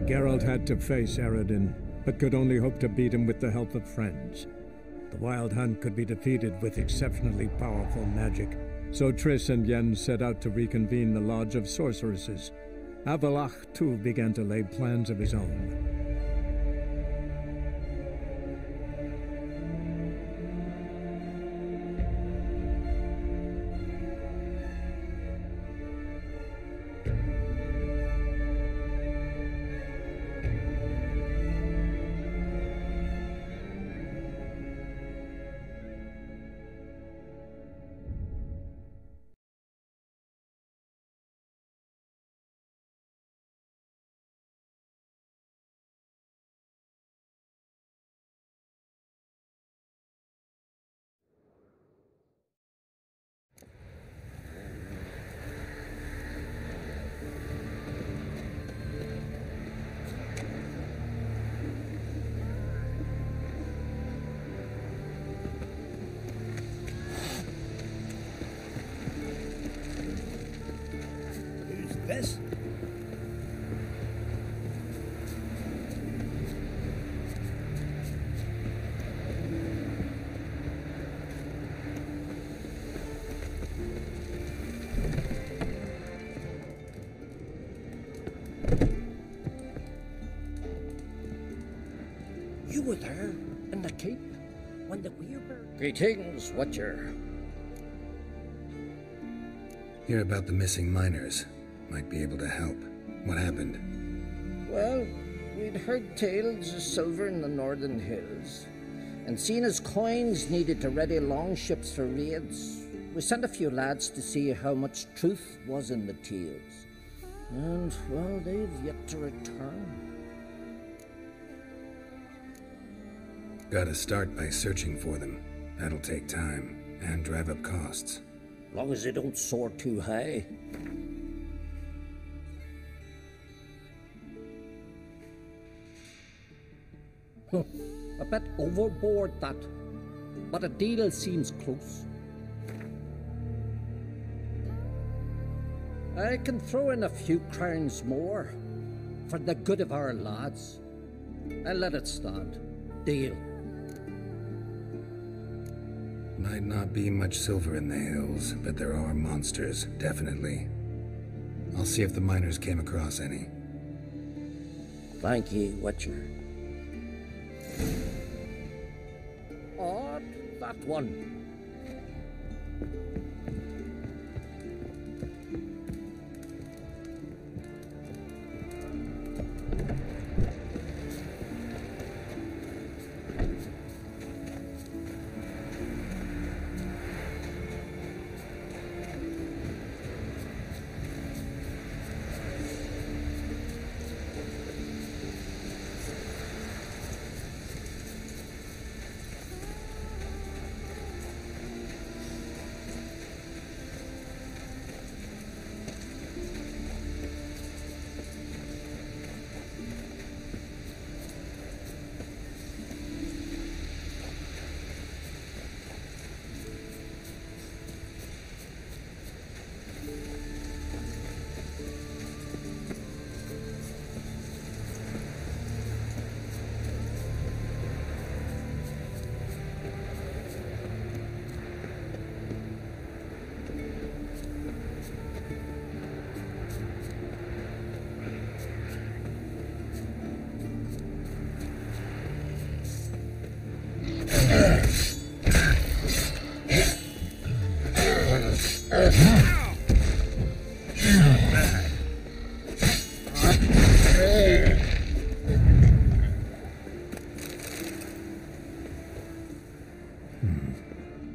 Geralt had to face Eredin, but could only hope to beat him with the help of friends. The Wild Hunt could be defeated with exceptionally powerful magic, so Triss and Yen set out to reconvene the Lodge of Sorceresses. Avallac'h, too, began to lay plans of his own. This? You were there in the keep when the Weirberg... Greetings, Watcher. Hear about the missing miners. Might be able to help. What happened? Well, we'd heard tales of silver in the northern hills, and seen as coins needed to ready longships for raids, we sent a few lads to see how much truth was in the tales. And, well, they've yet to return. Gotta start by searching for them. That'll take time, and drive up costs. Long as they don't soar too high. A bit overboard, that, but a deal seems close. I can throw in a few crowns more for the good of our lads. I'll let it stand. Deal. Might not be much silver in the hills, but there are monsters, definitely. I'll see if the miners came across any. Thank you, Watcher. Odd, that one.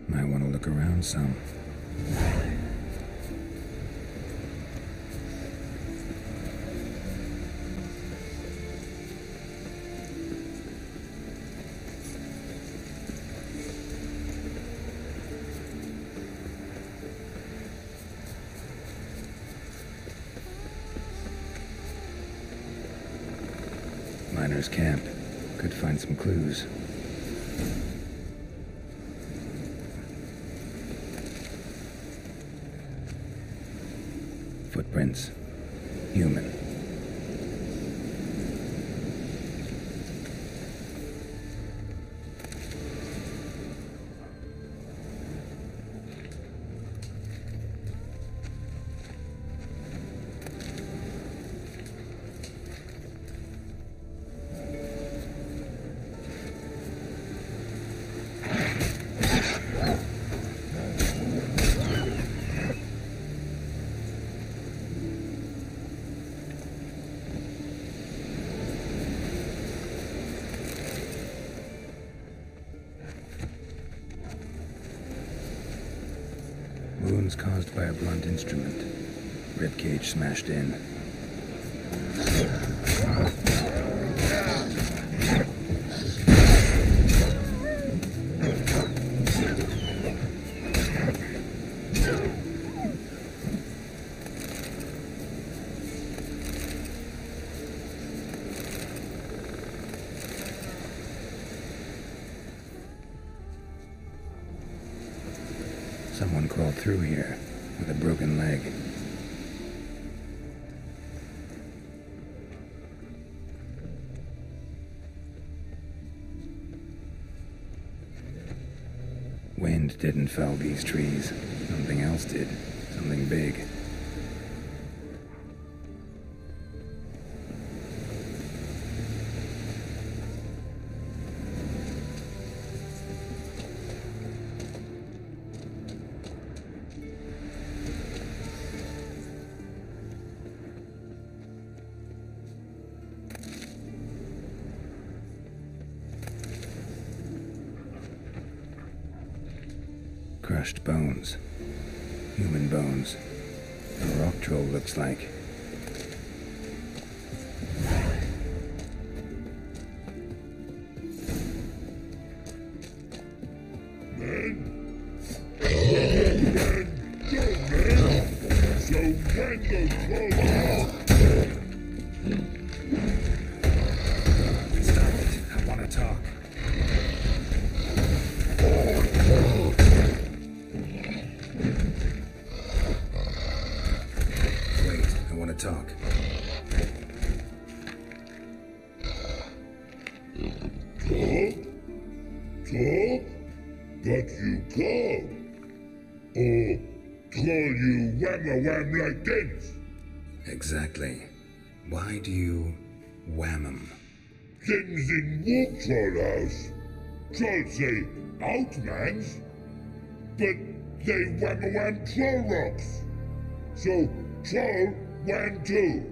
Might want to look around some. Miners' camp. Could find some clues. Footprints. Human. was caused by a blunt instrument. Ribcage smashed in. Someone crawled through here with a broken leg. Wind didn't fell these trees. Something else did. Something big. Crushed bones. Human bones. A rock troll looks like. Stop it. I want to talk. Talk. Talk? Talk? But you can't. Or call you wham-a-wham like this? Exactly. Why do you wham 'em? Things in Walk Troll House. Trolls say outmans, but they wham-a-wham troll rocks. So troll wham too.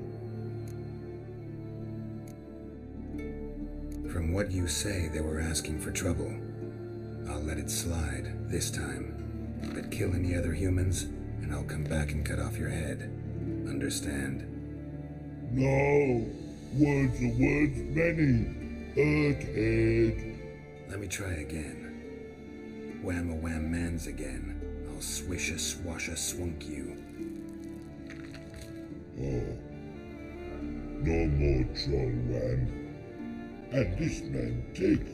From what you say, they were asking for trouble. I'll let it slide this time. But kill any other humans, and I'll come back and cut off your head. Understand? No. Words are words many. Earthhead. Let me try again. Wham-a-wham mans again. I'll swish-a-swash-a-swunk you. Oh. No more troll wham. And this man take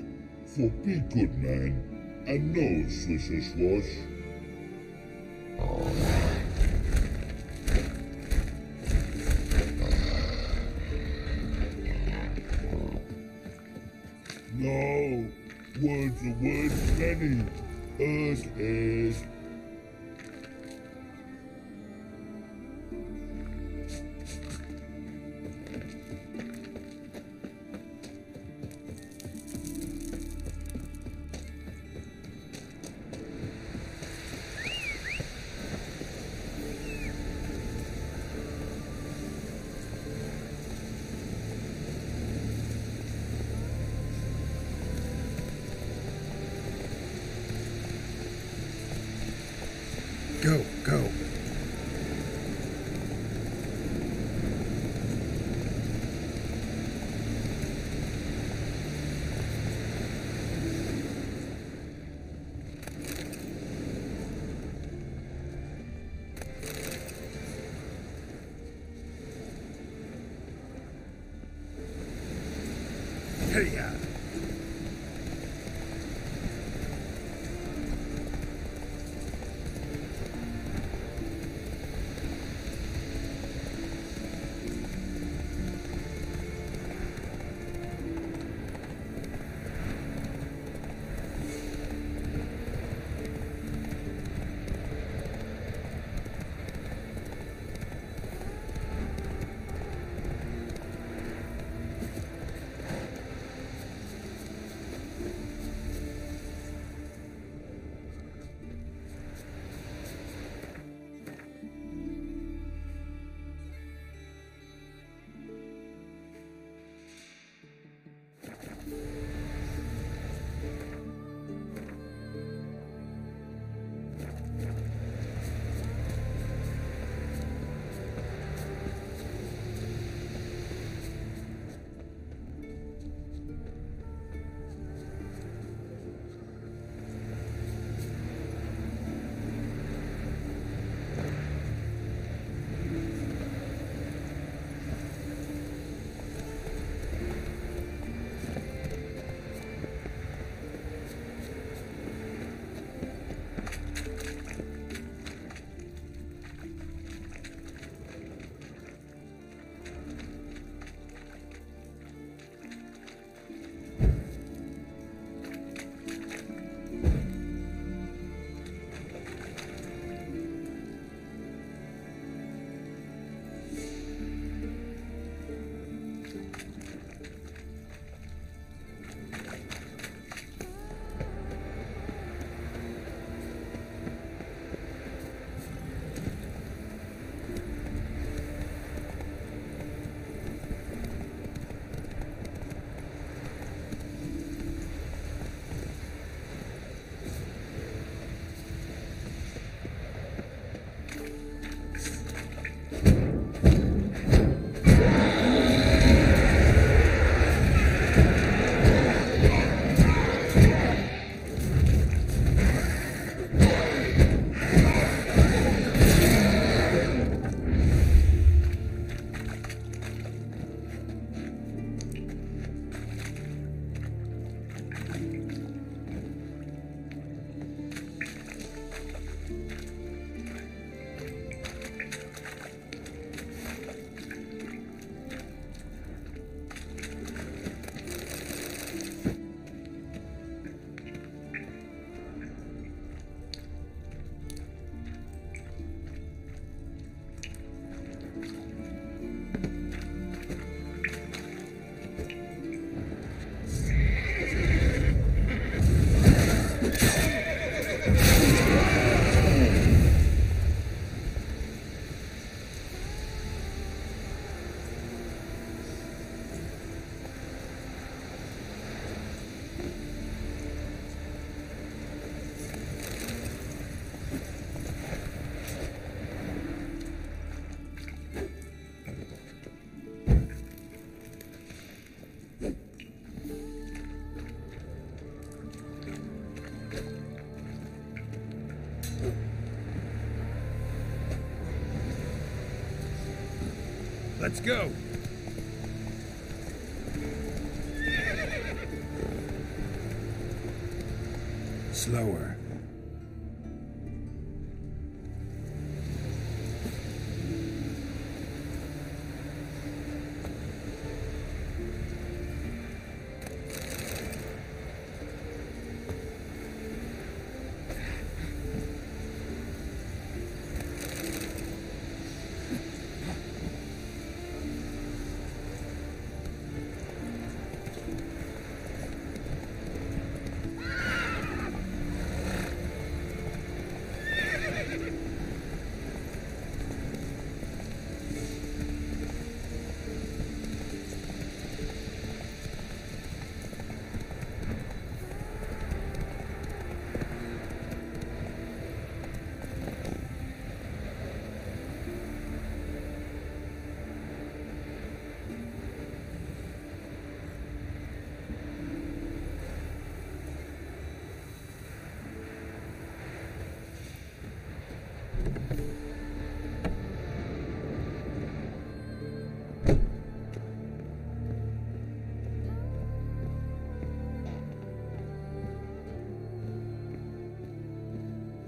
for be good man and no swish-a-swash. No, words are words many. Earthhead. Go. Hey-ya! Let's go. Slower.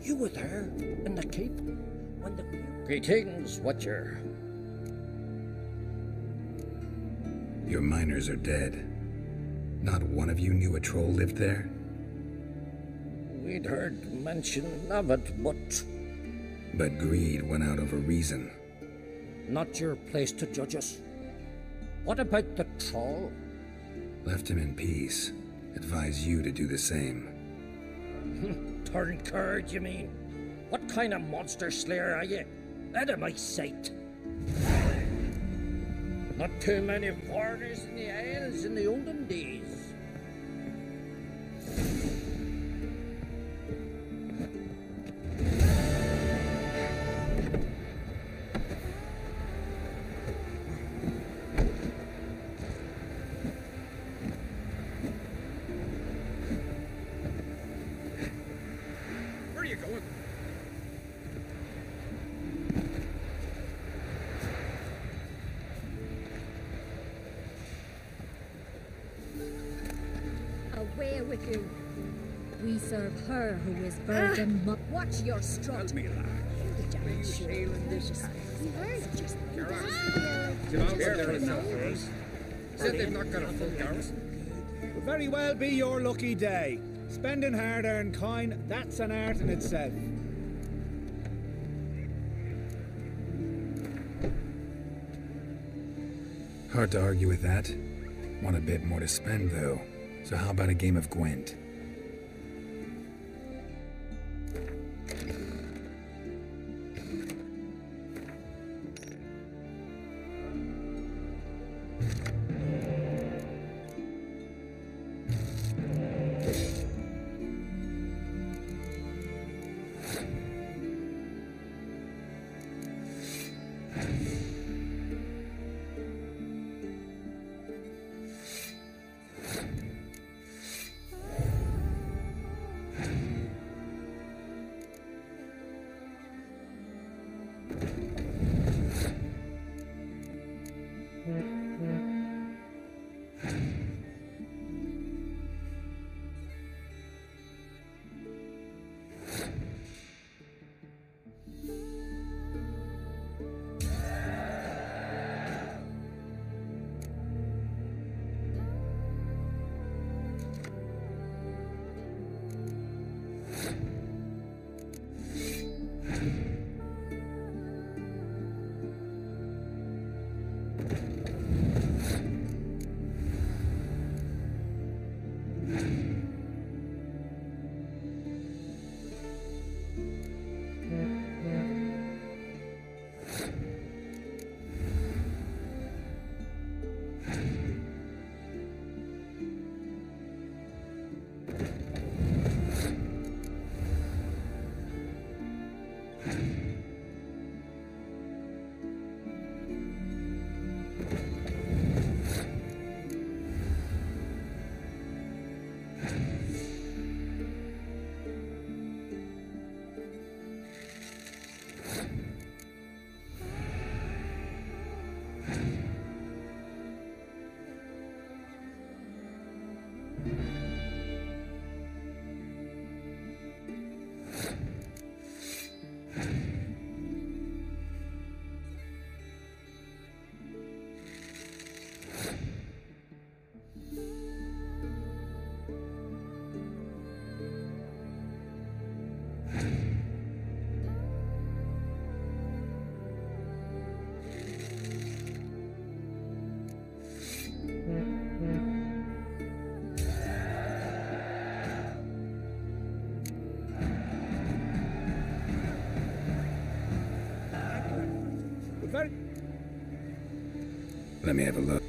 You were there in the keep when the weird... Greetings, Watcher. Your miners are dead. Not one of you knew a troll lived there? We'd heard mention of it, but But greed won out over reason. Not your place to judge us. what about the troll? Left him in peace. Advise you to do the same. Turn card, you mean? What kind of monster slayer are you? Out of my sight. Not too many foreigners in the Isles in the olden days. Where are you going? Away with you. We serve her who is burden. Watch your strut. Me laugh. Said they've not got a full garrison. Could very well be your lucky day. Spending hard-earned coin, that's an art in itself. Hard to argue with that. Want a bit more to spend, though. So how about a game of Gwent? Let me have a look.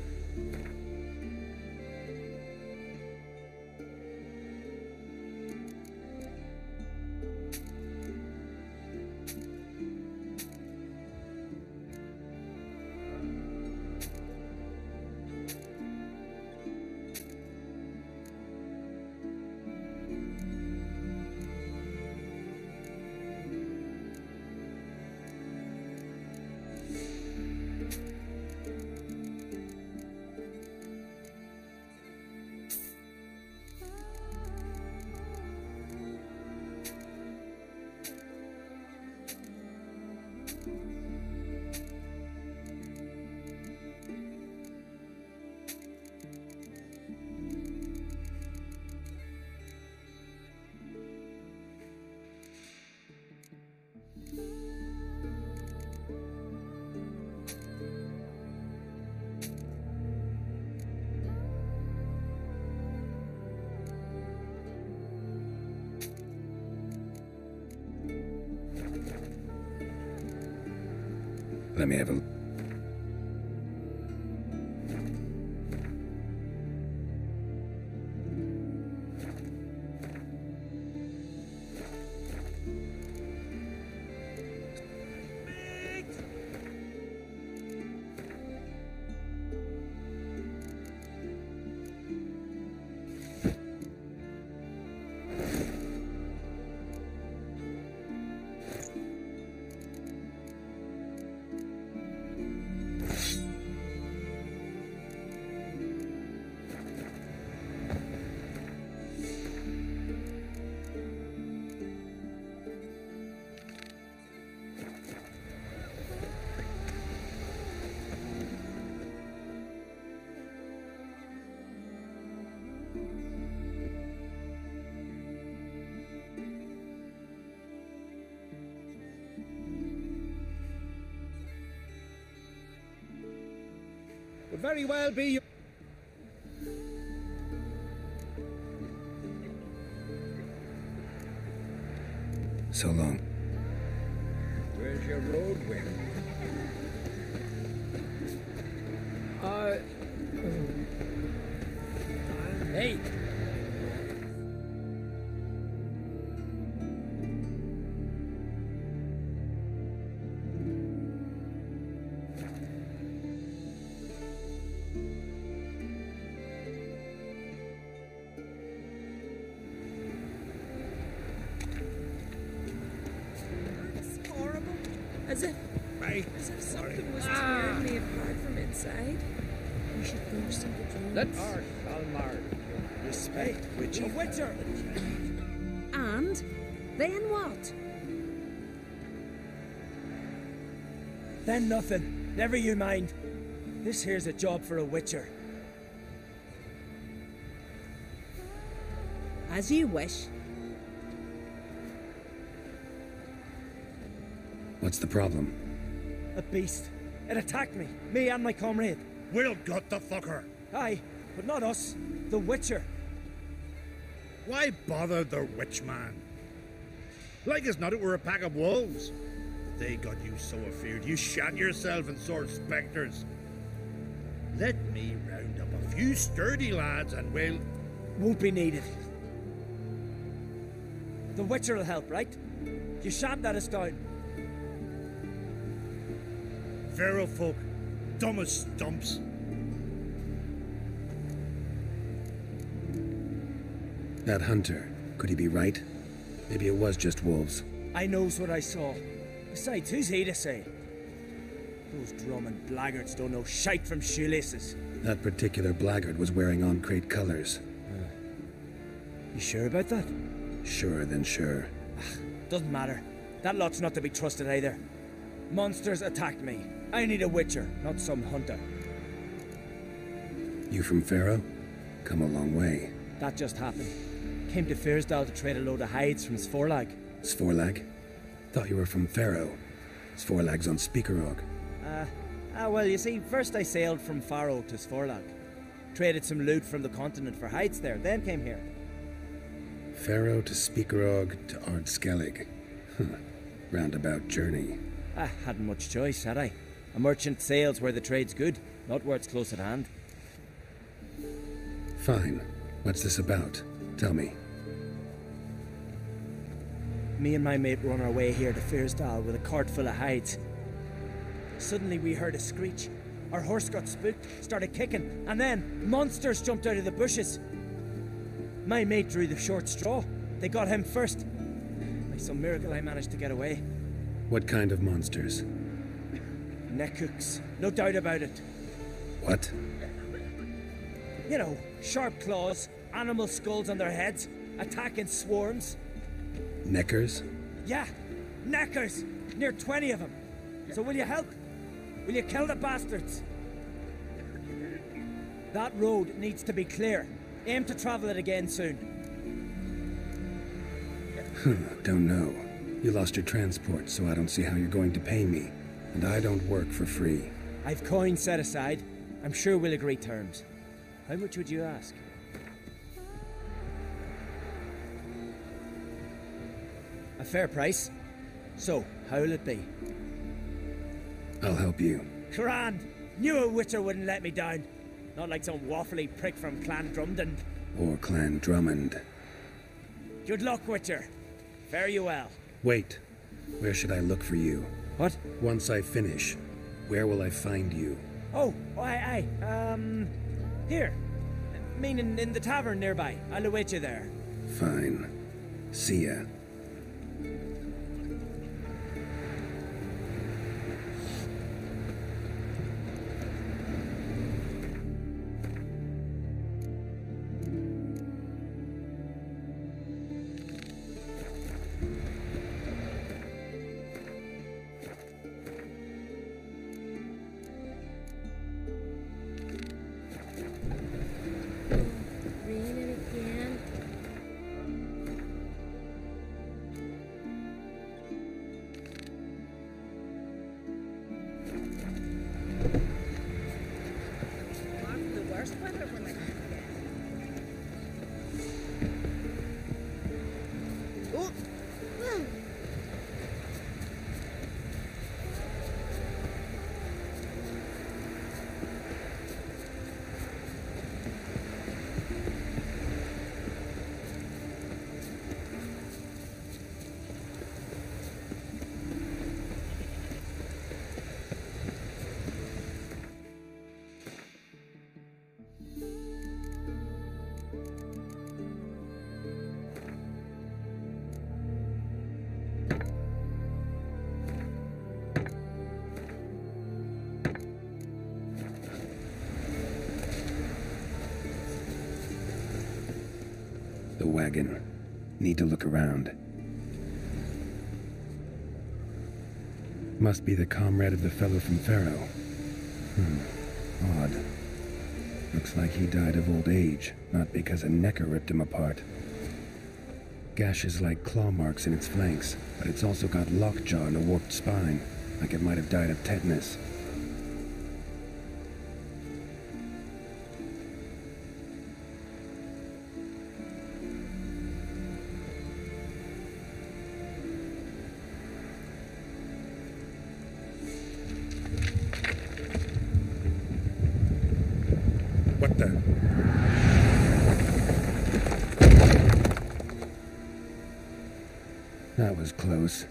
Let me have a... Could very well be you. So long. Where's your road, Wing? Hey! It's horrible. As if something was tearing me apart from inside. We should go see the drones. Let's... Kalmar. Respect, Witcher. A witcher! And then what? Then nothing. Never you mind. This here's a job for a witcher. As you wish. What's the problem? A beast. It attacked me and my comrade. We'll gut the fucker. Aye, but not us. The witcher. Why bother the witch man? Like as not it were a pack of wolves. They got you so afeard you shat yourself and sort spectres. Let me round up a few sturdy lads and we'll... Won't be needed. The witcher will help, right? You shan't let us down. Feral folk, dumb as stumps. That hunter, could he be right? Maybe it was just wolves. I knows what I saw. Besides, who's he to say? Those drumming blackguards don't know shite from shoelaces. That particular blackguard was wearing on-crate colors. You sure about that? Sure, then sure. Doesn't matter. That lot's not to be trusted either. Monsters attacked me. I need a witcher, not some hunter. You from Pharaoh? Come a long way. That just happened. Came to Fyrsdal to trade a load of hides from Svorlag. Svorlag? Thought you were from Pharaoh. Svorlag's on Speakerog. Well, you see, first I sailed from Faro to Svorlag. Traded some loot from the continent for hides there, then came here. Pharaoh to Speakerog to Ardskellig. Roundabout journey. I hadn't much choice, had I? A merchant sails where the trade's good. Not where it's close at hand. Fine. What's this about? Tell me. Me and my mate were on our way here to Fyrsdal with a cart full of hides. Suddenly we heard a screech. Our horse got spooked, started kicking, and then monsters jumped out of the bushes. My mate drew the short straw. They got him first. By some miracle I managed to get away. What kind of monsters? Neckhooks, no doubt about it. What? You know, sharp claws, animal skulls on their heads, attack in swarms. Neckers? Yeah, neckers! Near 20 of them. So will you help? Will you kill the bastards? That road needs to be clear. Aim to travel it again soon. Don't know. You lost your transport, so I don't see how you're going to pay me. And I don't work for free. I've coin set aside. I'm sure we'll agree terms. How much would you ask? A fair price. So, how will it be? I'll help you. Grand! Knew a witcher wouldn't let me down. Not like some waffly prick from Clan Drumden. Or Clan Drummond. Good luck, witcher. Fare you well. Wait. Where should I look for you? What? Once I finish, where will I find you? Oh, here. Meaning in the tavern nearby. I'll await you there. Fine. See ya. Raining again. Mark, the worst weather when I come again. Oh! The wagon. Need to look around. Must be the comrade of the fellow from Pharaoh. Odd. Looks like he died of old age, not because a necker ripped him apart. Gashes like claw marks in its flanks, but it's also got lockjaw and a warped spine, like it might have died of tetanus. What the? That was close.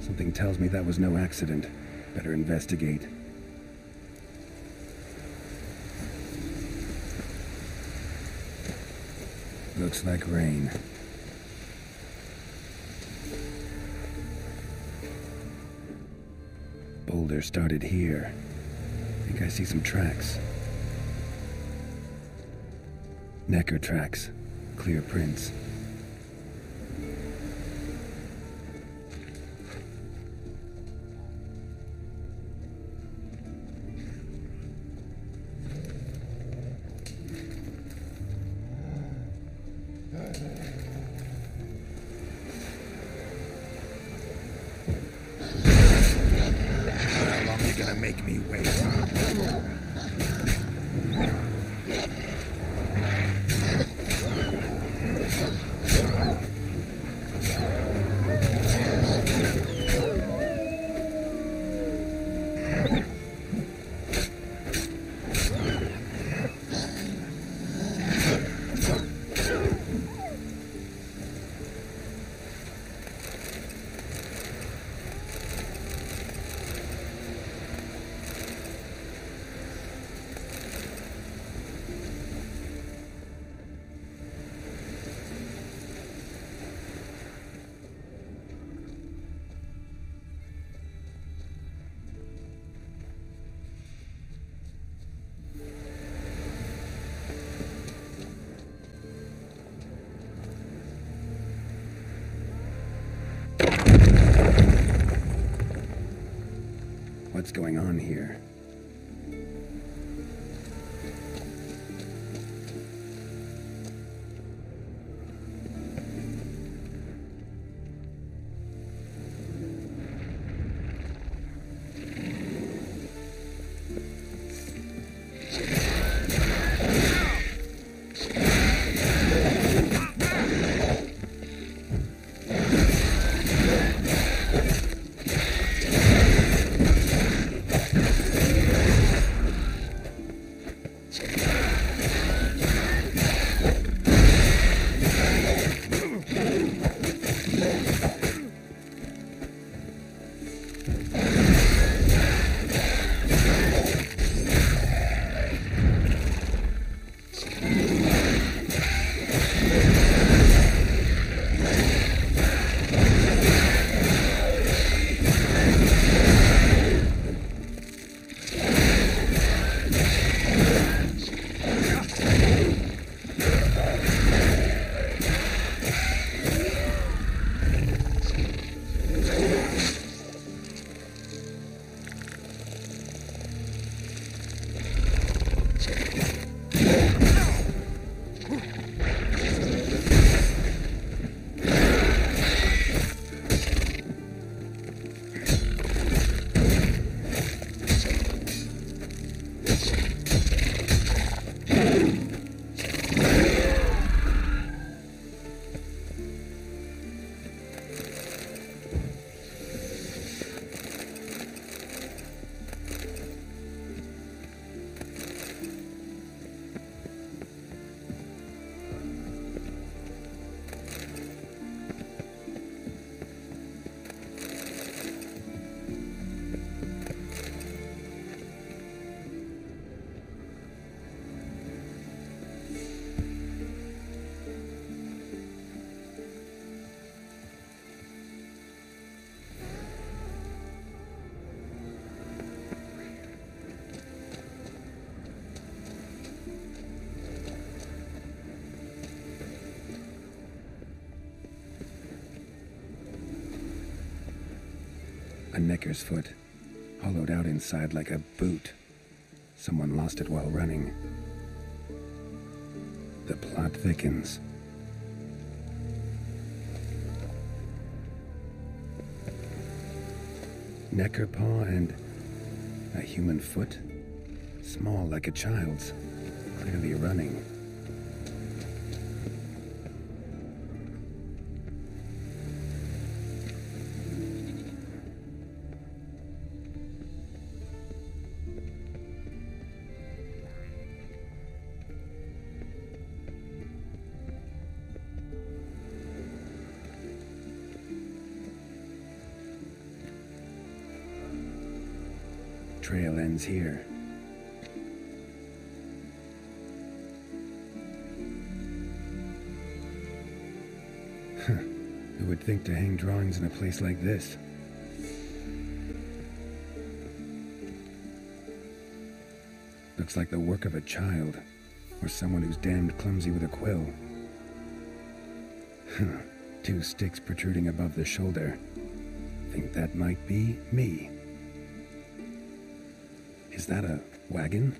Something tells me that was no accident. Better investigate. Looks like rain. Boulder started here. I think I see some tracks. Necker tracks. Clear prints. How long are you gonna make me wait? what's going on here. A necker's foot, hollowed out inside like a boot. Someone lost it while running. The plot thickens. Necker paw and a human foot, small like a child's, clearly running. Trail ends here. Who would think to hang drawings in a place like this? Looks like the work of a child, or someone who's damned clumsy with a quill. 2 sticks protruding above the shoulder. Think that might be me. Is that a wagon?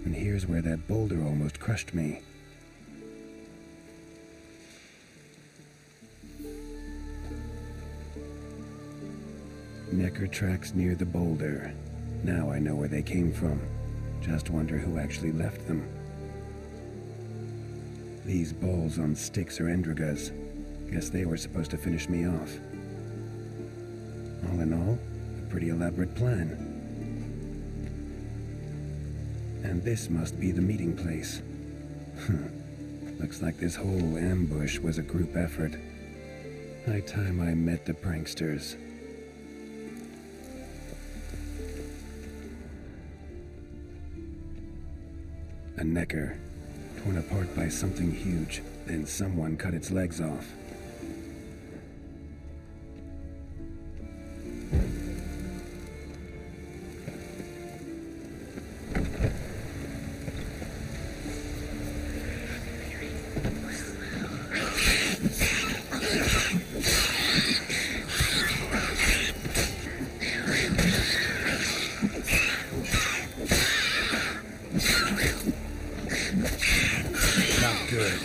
And here's where that boulder almost crushed me. Necker tracks near the boulder. Now I know where they came from. Just wonder who actually left them. These balls on sticks are Endrigas. Guess they were supposed to finish me off. All in all, a pretty elaborate plan. And this must be the meeting place. Looks like this whole ambush was a group effort. High time I met the pranksters. A necker, torn apart by something huge, then someone cut its legs off. good.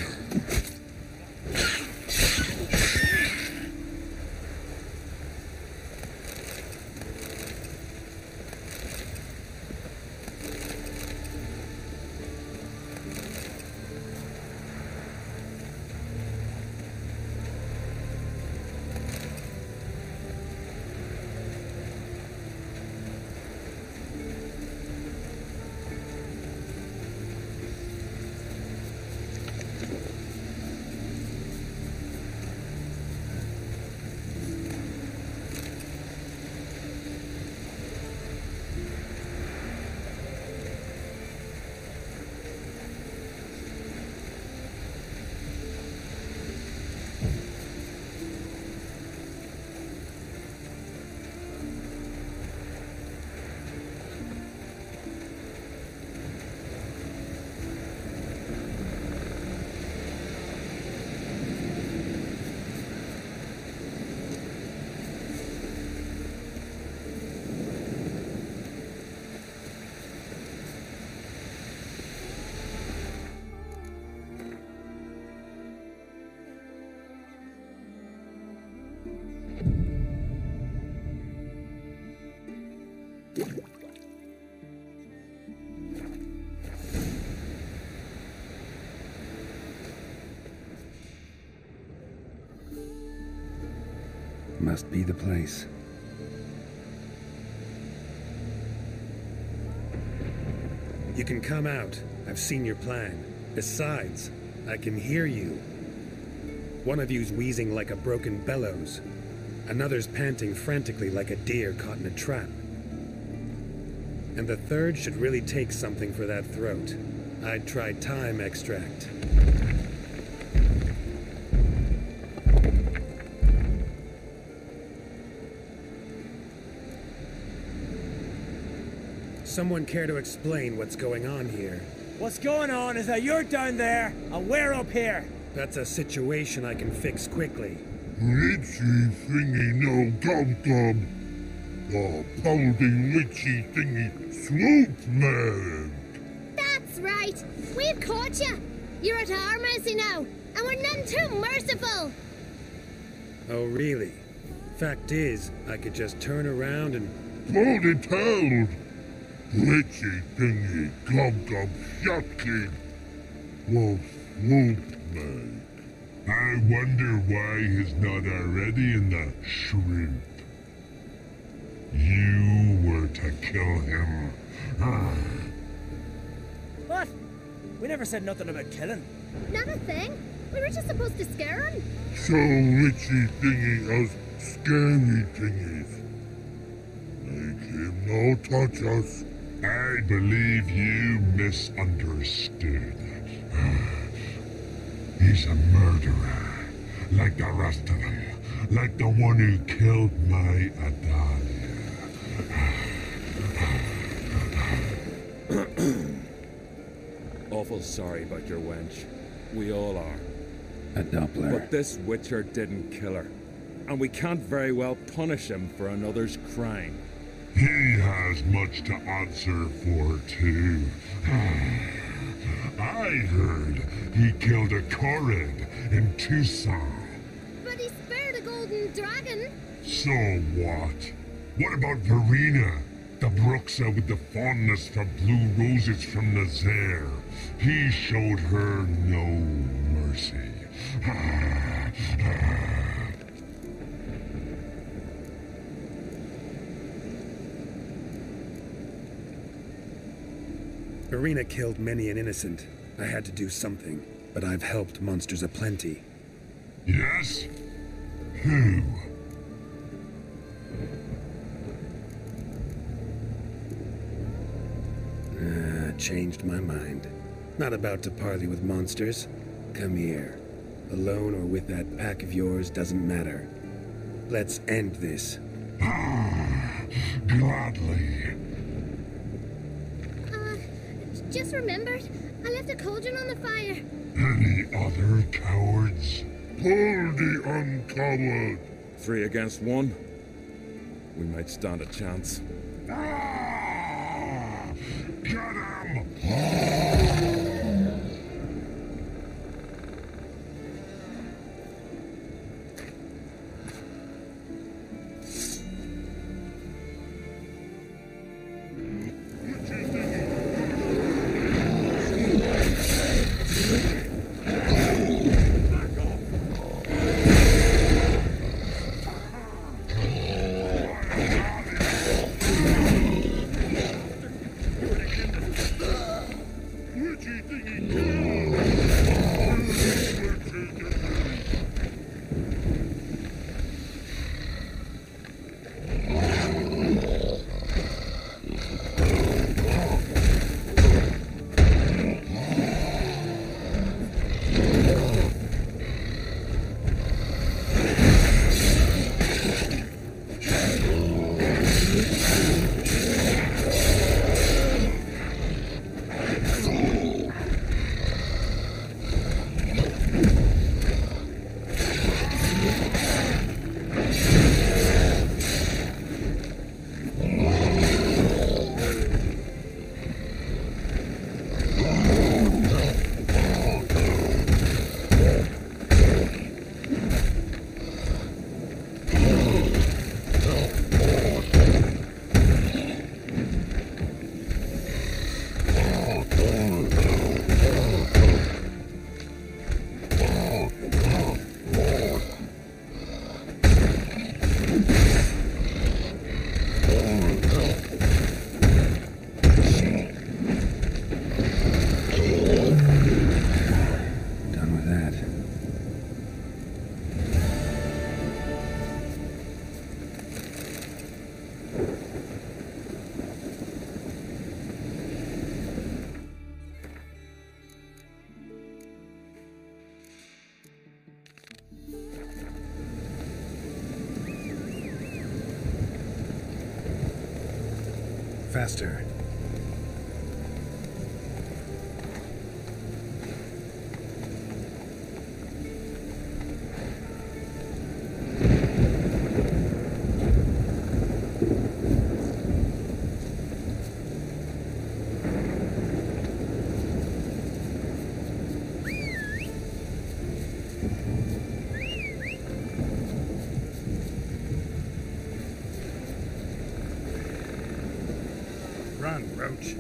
Must be the place. You can come out. I've seen your plan. Besides, I can hear you. One of you's wheezing like a broken bellows. Another's panting frantically like a deer caught in a trap. And the third should really take something for that throat. I'd try thyme extract. Someone care to explain what's going on here? What's going on is that you're down there and we're up here. That's a situation I can fix quickly. Witchy thingy no gum. Oh, pounding witchy thingy swoop man. That's right. We've caught you. You're at our mercy now, and we're none too merciful. Oh, really? Fact is, I could just turn around and... Hold it held. Witchy thingy gum shot kid. Wolf swoop man. I wonder why he's not already in the shrimp. You were to kill him. What? We never said nothing about killing. Not a thing. We were just supposed to scare him. So witchy thingy has scary thingies. Make him no touch us. I believe you misunderstood. He's a murderer, like the rest of them. Like the one who killed my Adalia. Awful sorry about your wench. We all are. A Doppler. But this Witcher didn't kill her. And we can't very well punish him for another's crime. He has much to answer for, too. I heard he killed a Korid in Tucson. But he spared a golden dragon. So what? What about Verena? The Bruxa with the fondness for blue roses from Nazaire. He showed her no mercy. Verena killed many an innocent. I had to do something, but I've helped monsters aplenty. Yes? Who? Changed my mind. Not about to parley with monsters. Come here. Alone or with that pack of yours doesn't matter. Let's end this. Gladly. Just remembered, I left a cauldron on the fire. Any other cowards? Pull the uncoward. 3 against 1. We might stand a chance. Get him! Master. Run, Roach.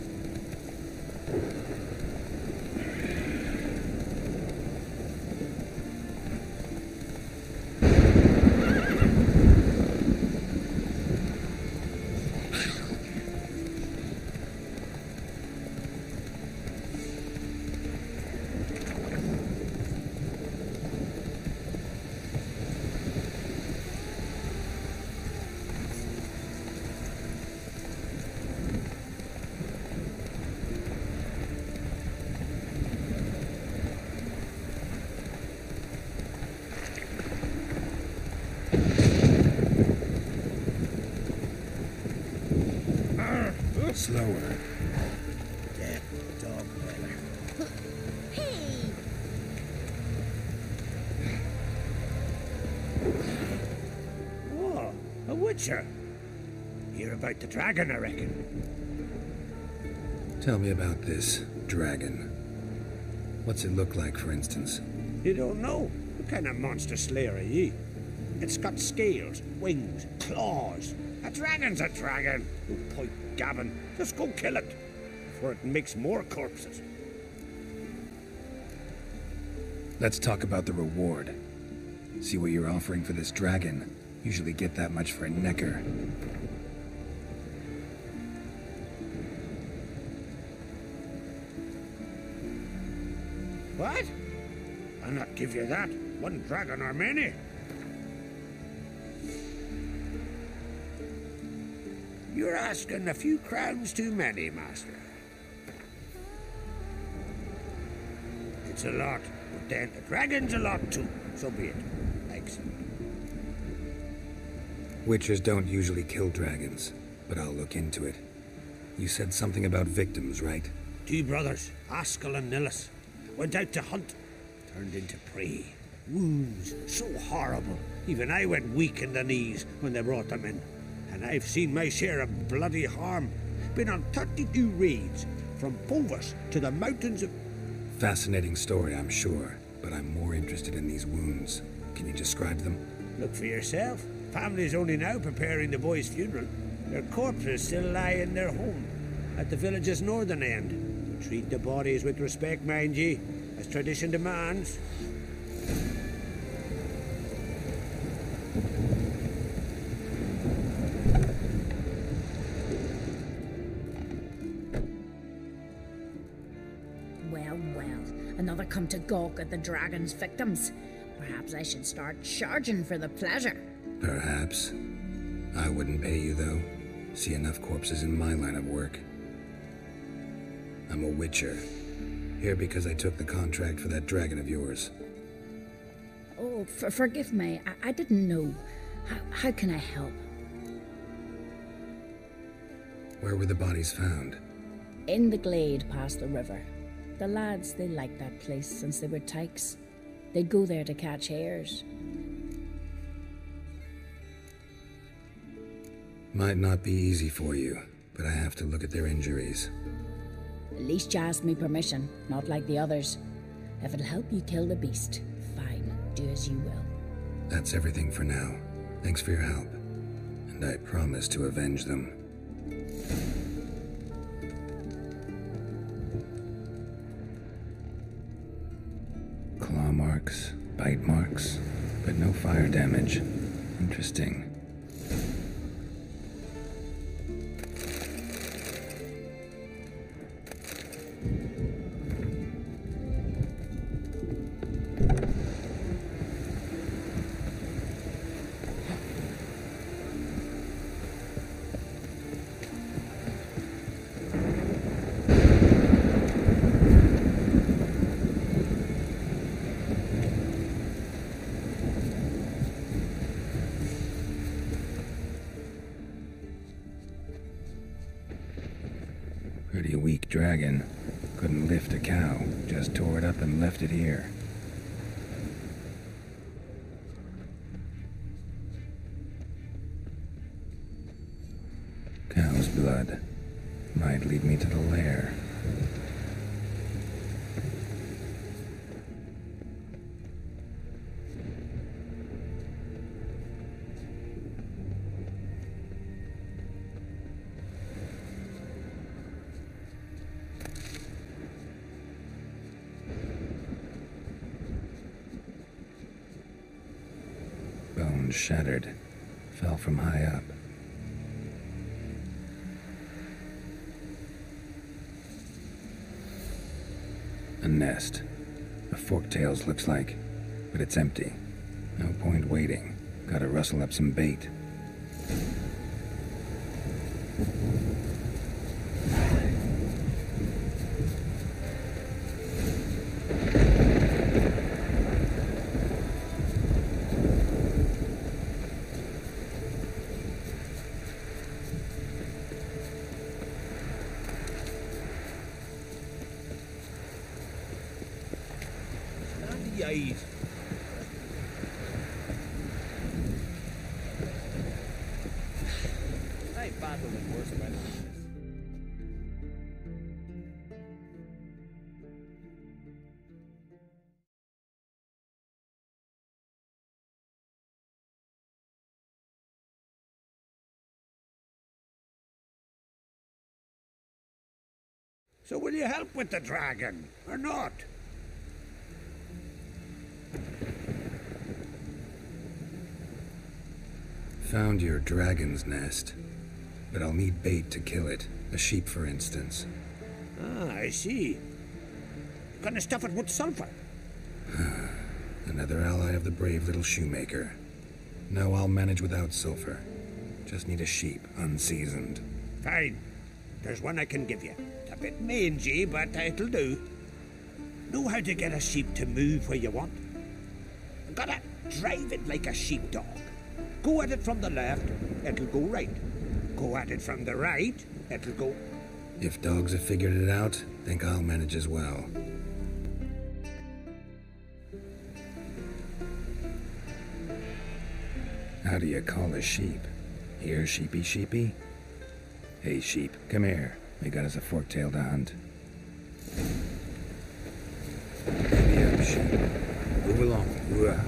Slower. Dead dog weather. Hey! Oh, a witcher. Hear about the dragon, I reckon. Tell me about this dragon. What's it look like, for instance? You don't know? What kind of monster slayer are ye? It's got scales, wings, claws. A dragon's a dragon. Oh, point gabbin'. Just go kill it before it makes more corpses. Let's talk about the reward. See what you're offering for this dragon. Usually get that much for a necker. What? I'll not give you that. One dragon or many. You're asking a few crowns too many, Master. It's a lot, but then the dragon's a lot too. So be it. Thanks. Witchers don't usually kill dragons, but I'll look into it. You said something about victims, right? 2 brothers, Askell and Nillis, went out to hunt, turned into prey. Wounds so horrible, even I went weak in the knees when they brought them in. And I've seen my share of bloody harm. Been on 32 raids, from Povus to the mountains of... Fascinating story, I'm sure, but I'm more interested in these wounds. Can you describe them? Look for yourself. Family's only now preparing the boy's funeral. Their corpses still lie in their home, at the village's northern end. Treat the bodies with respect, mind ye, as tradition demands. Another come to gawk at the dragon's victims. Perhaps I should start charging for the pleasure. Perhaps. I wouldn't pay you, though. See enough corpses in my line of work. I'm a witcher. Here because I took the contract for that dragon of yours. Oh, forgive me. I didn't know. How can I help? Where were the bodies found? In the glade past the river. The lads, they liked that place since they were tykes. They'd go there to catch hares. Might not be easy for you, but I have to look at their injuries. At least you asked me permission, not like the others. If it'll help you kill the beast, fine, do as you will. That's everything for now. Thanks for your help. And I promise to avenge them. Claw marks, bite marks, but no fire damage. Interesting. cow. Just tore it up and left it here. Cow's blood. Might lead me to the lair. Bones shattered. Fell from high up. A nest. A forktails looks like, but it's empty. No point waiting. Gotta rustle up some bait. So will you help with the dragon, or not? Found your dragon's nest, but I'll need bait to kill it. A sheep, for instance. Ah, I see. Gonna stuff it with sulfur. Another ally of the brave little shoemaker. No, I'll manage without sulfur. Just need a sheep, unseasoned. Fine. There's one I can give you. It's a bit mangy, but it'll do. Know how to get a sheep to move where you want. Gotta drive it like a sheepdog. Go at it from the left, it'll go right. Go at it from the right, it'll go... If dogs have figured it out, think I'll manage as well. How do you call a sheep? Here, sheepy, sheepy? Hey, sheep, come here. We got us a fork-tailed hunt. Giddy up, sheep. Move along. Ooh-ah.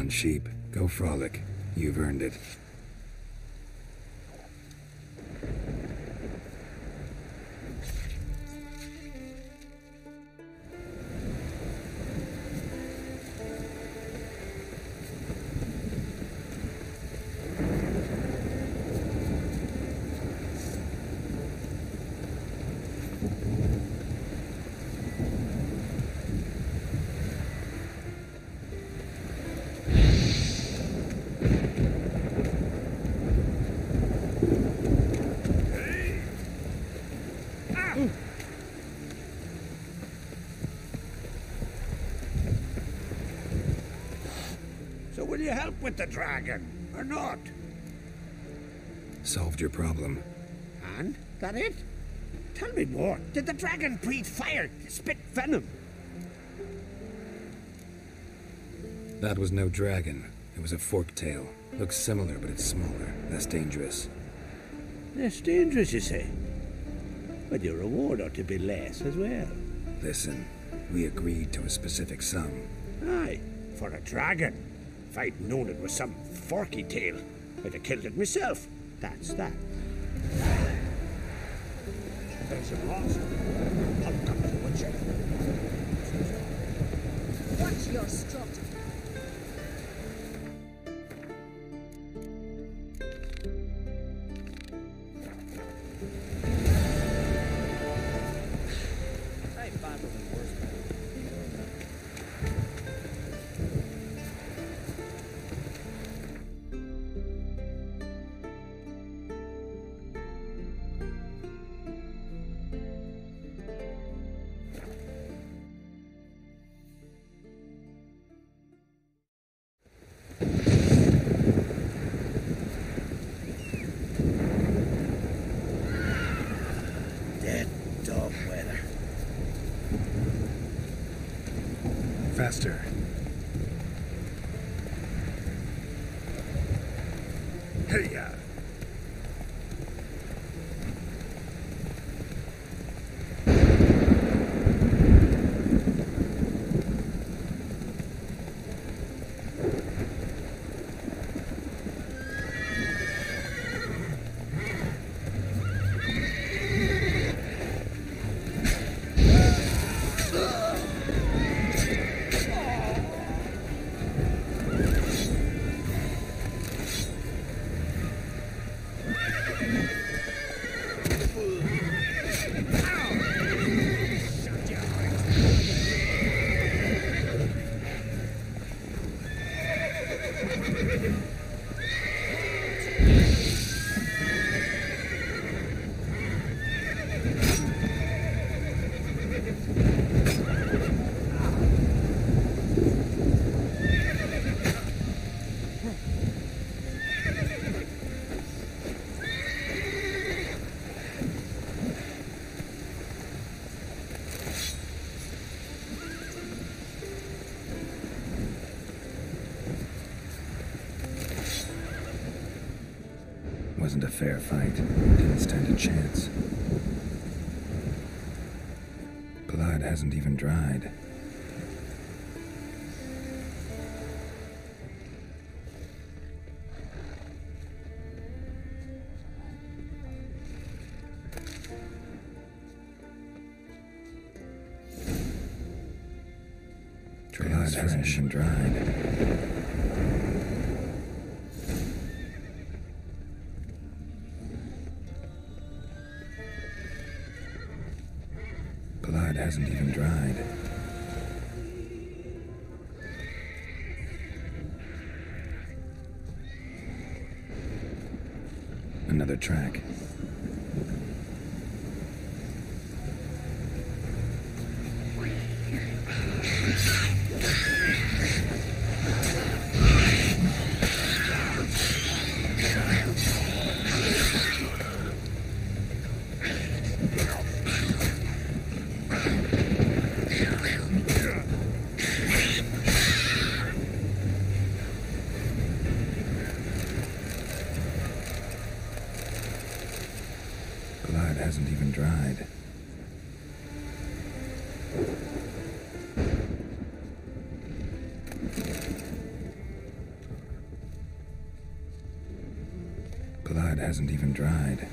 Sheep, go frolic. You've earned it. So will you help with the dragon, or not? Solved your problem. And? That it? Tell me more. Did the dragon breathe fire, spit venom? That was no dragon. It was a forktail. Looks similar, but it's smaller, less dangerous. Less dangerous, you say? But your reward ought to be less as well. Listen, we agreed to a specific sum. Aye, for a dragon. If I'd known it was some forky tail, I'd have killed it myself. That's that. There's your loss. I'll come to the witcher. Watch your strut. Faster. Hey-ya! Wasn't a fair fight. Didn't stand a chance. Blood hasn't even dried. Blood hasn't even dried. Blood hasn't even dried. Another track. Blood hasn't even dried. blood hasn't even dried.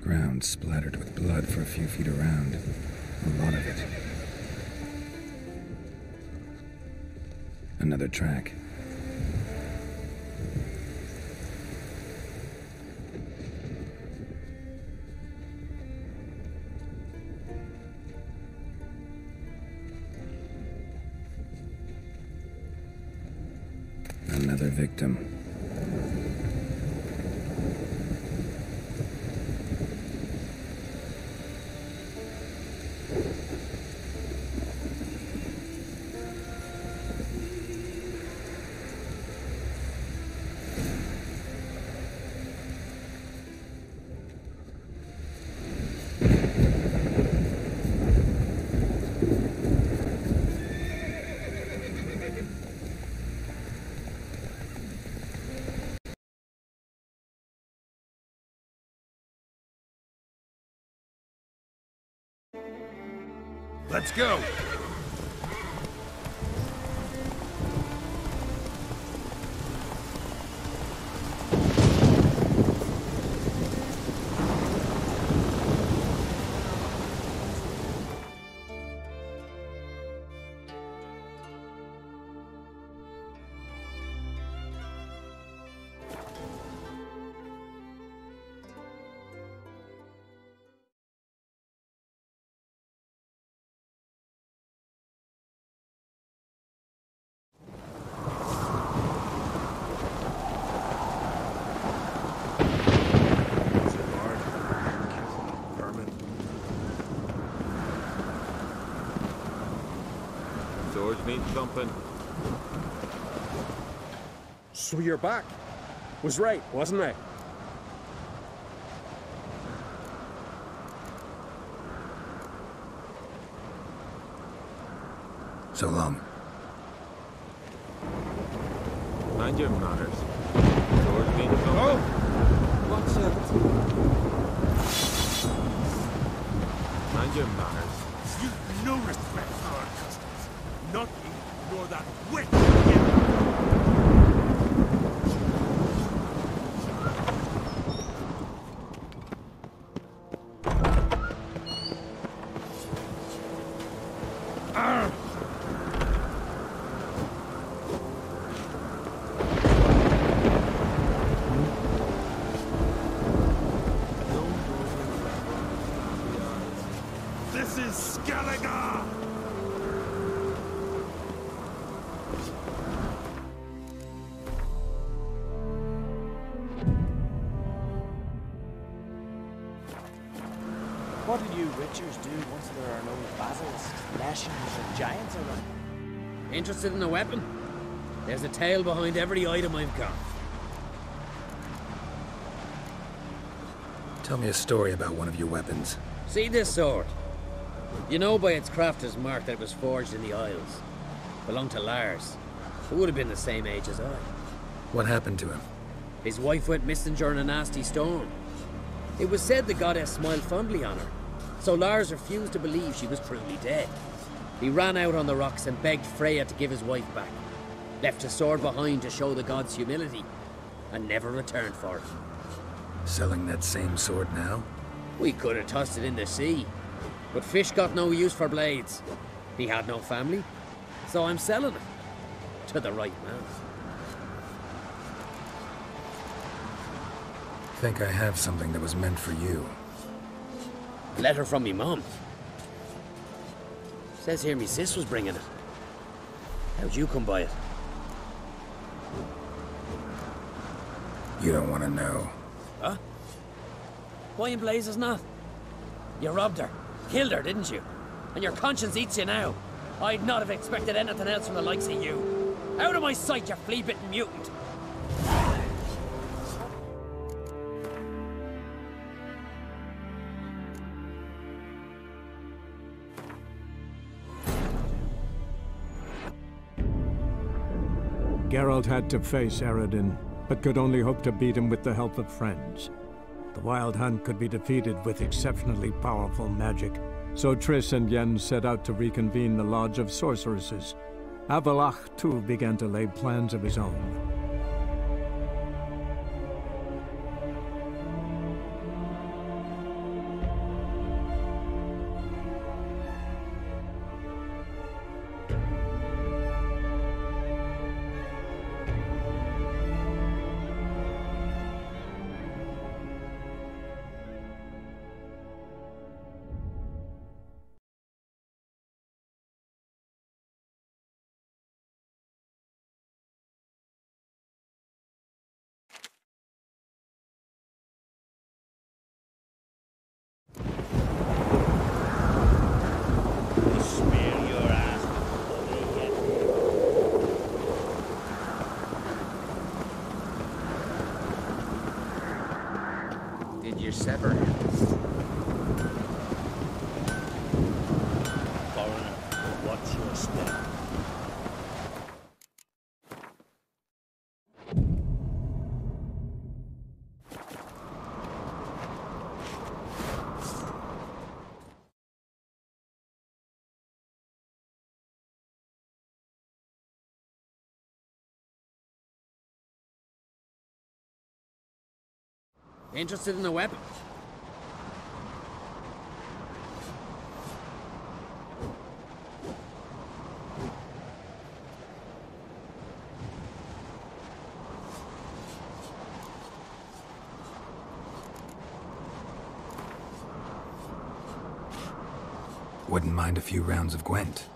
Ground splattered with blood for a few feet around. A lot of it. Another track. Another victim. Let's go! Swords need thumping. So you're back. Was right, wasn't I? So long. Mind your manners. Swords need thumping. Oh! What's it? Mind your manners. You've no respect for our customs. Not you, nor that witch! This is Skellige! What do you Richards do once there are no basilisks, lashings, and giants around? Interested in a weapon? There's a tale behind every item I've got. Tell me a story about one of your weapons. See this sword? You know by its crafter's mark that it was forged in the Isles. Belonged to Lars, who would have been the same age as I. What happened to him? His wife went missing during a nasty storm. It was said the goddess smiled fondly on her, so Lars refused to believe she was truly dead. He ran out on the rocks and begged Freya to give his wife back, left his sword behind to show the god's humility, and never returned for it. Selling that same sword now? We could have tossed it in the sea, but fish got no use for blades. He had no family, so I'm selling it to the right man. Think I have something that was meant for you. A letter from me mum. Says here me sis was bringing it. How'd you come by it? You don't want to know. Huh? Why in blazes not? You robbed her, killed her, didn't you? And your conscience eats you now. I'd not have expected anything else from the likes of you. Out of my sight, you flea-bitten mutant! Geralt had to face Eredin, but could only hope to beat him with the help of friends. The Wild Hunt could be defeated with exceptionally powerful magic, so Triss and Yen set out to reconvene the Lodge of Sorceresses. Avalach, too, began to lay plans of his own. Did you sever him? Foreigner, what's your step? Interested in the weapon? Wouldn't mind a few rounds of Gwent.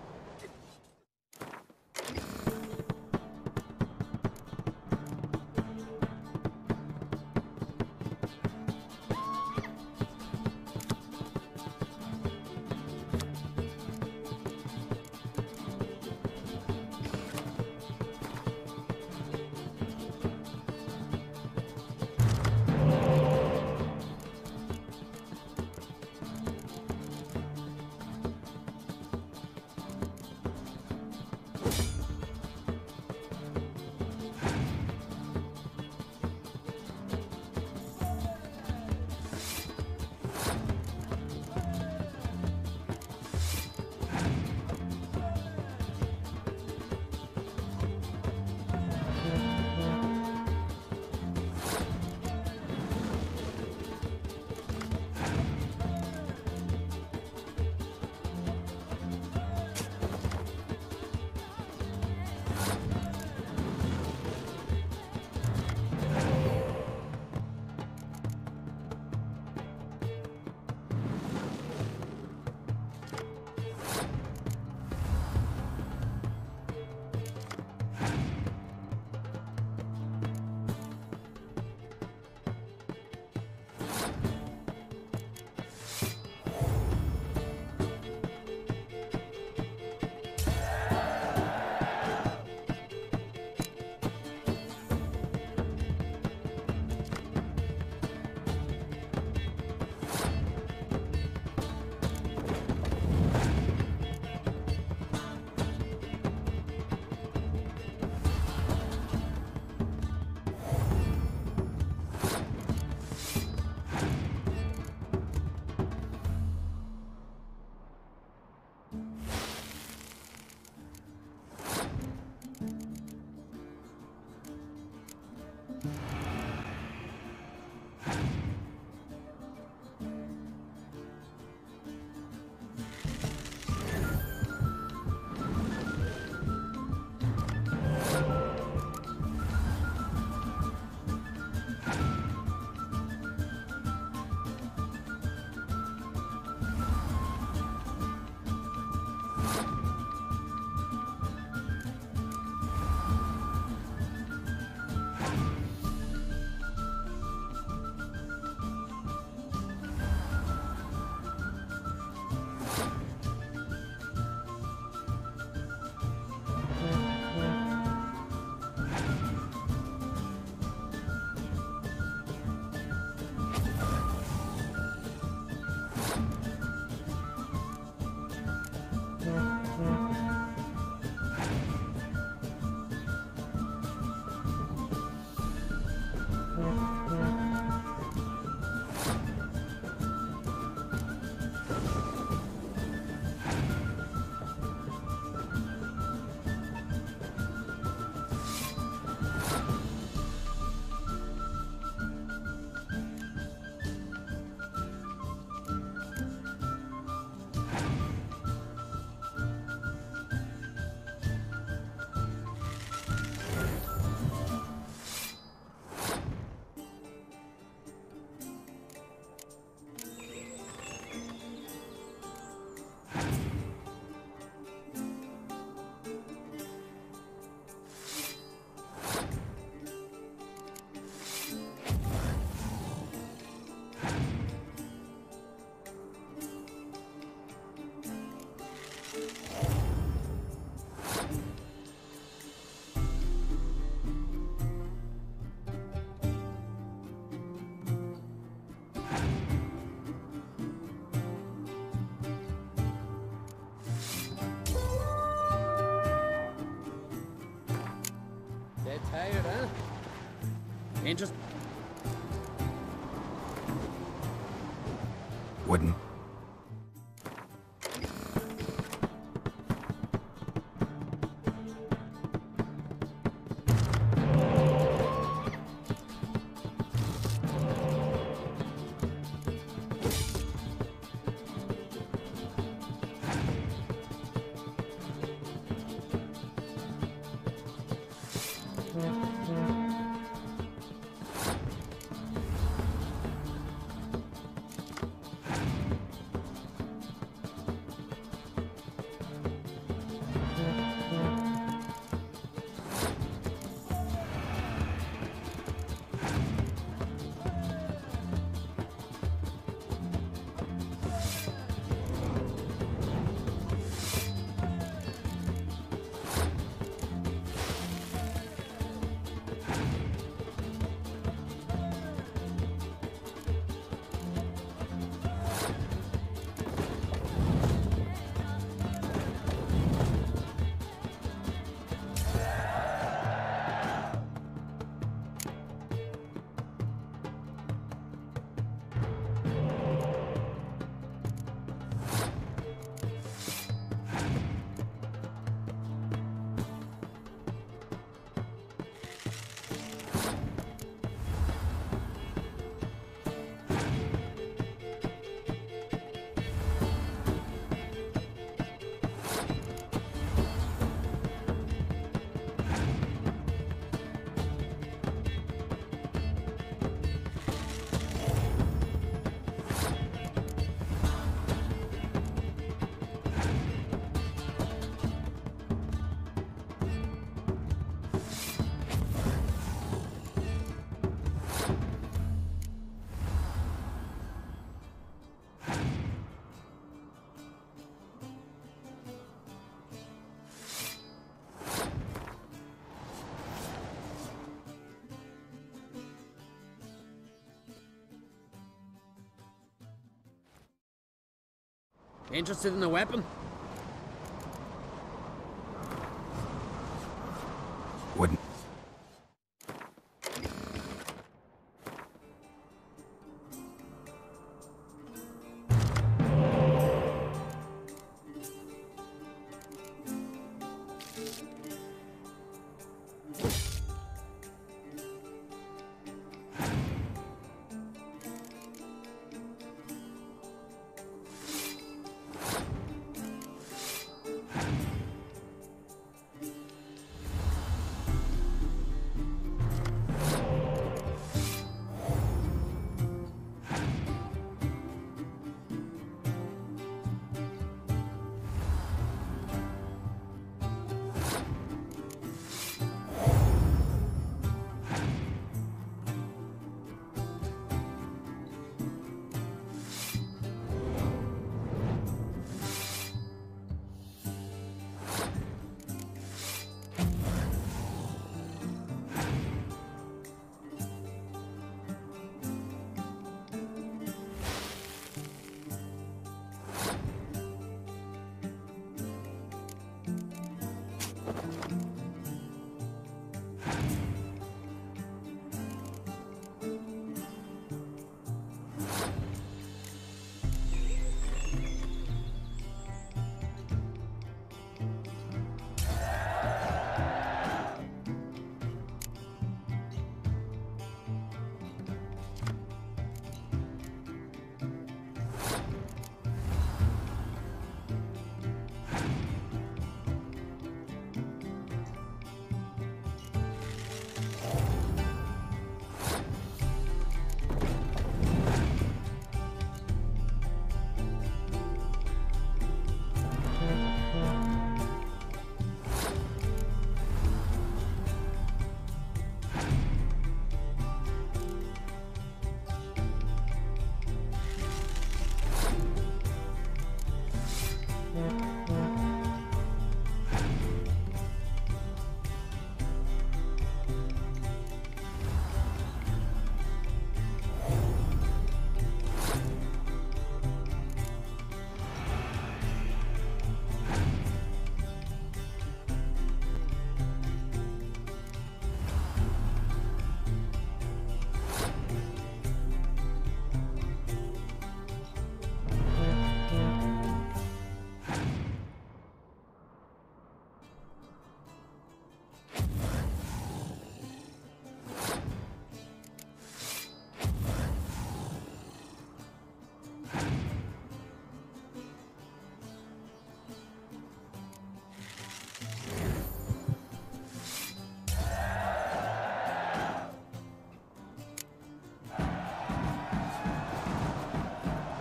Interest? Wooden. Interested in a weapon? Wooden.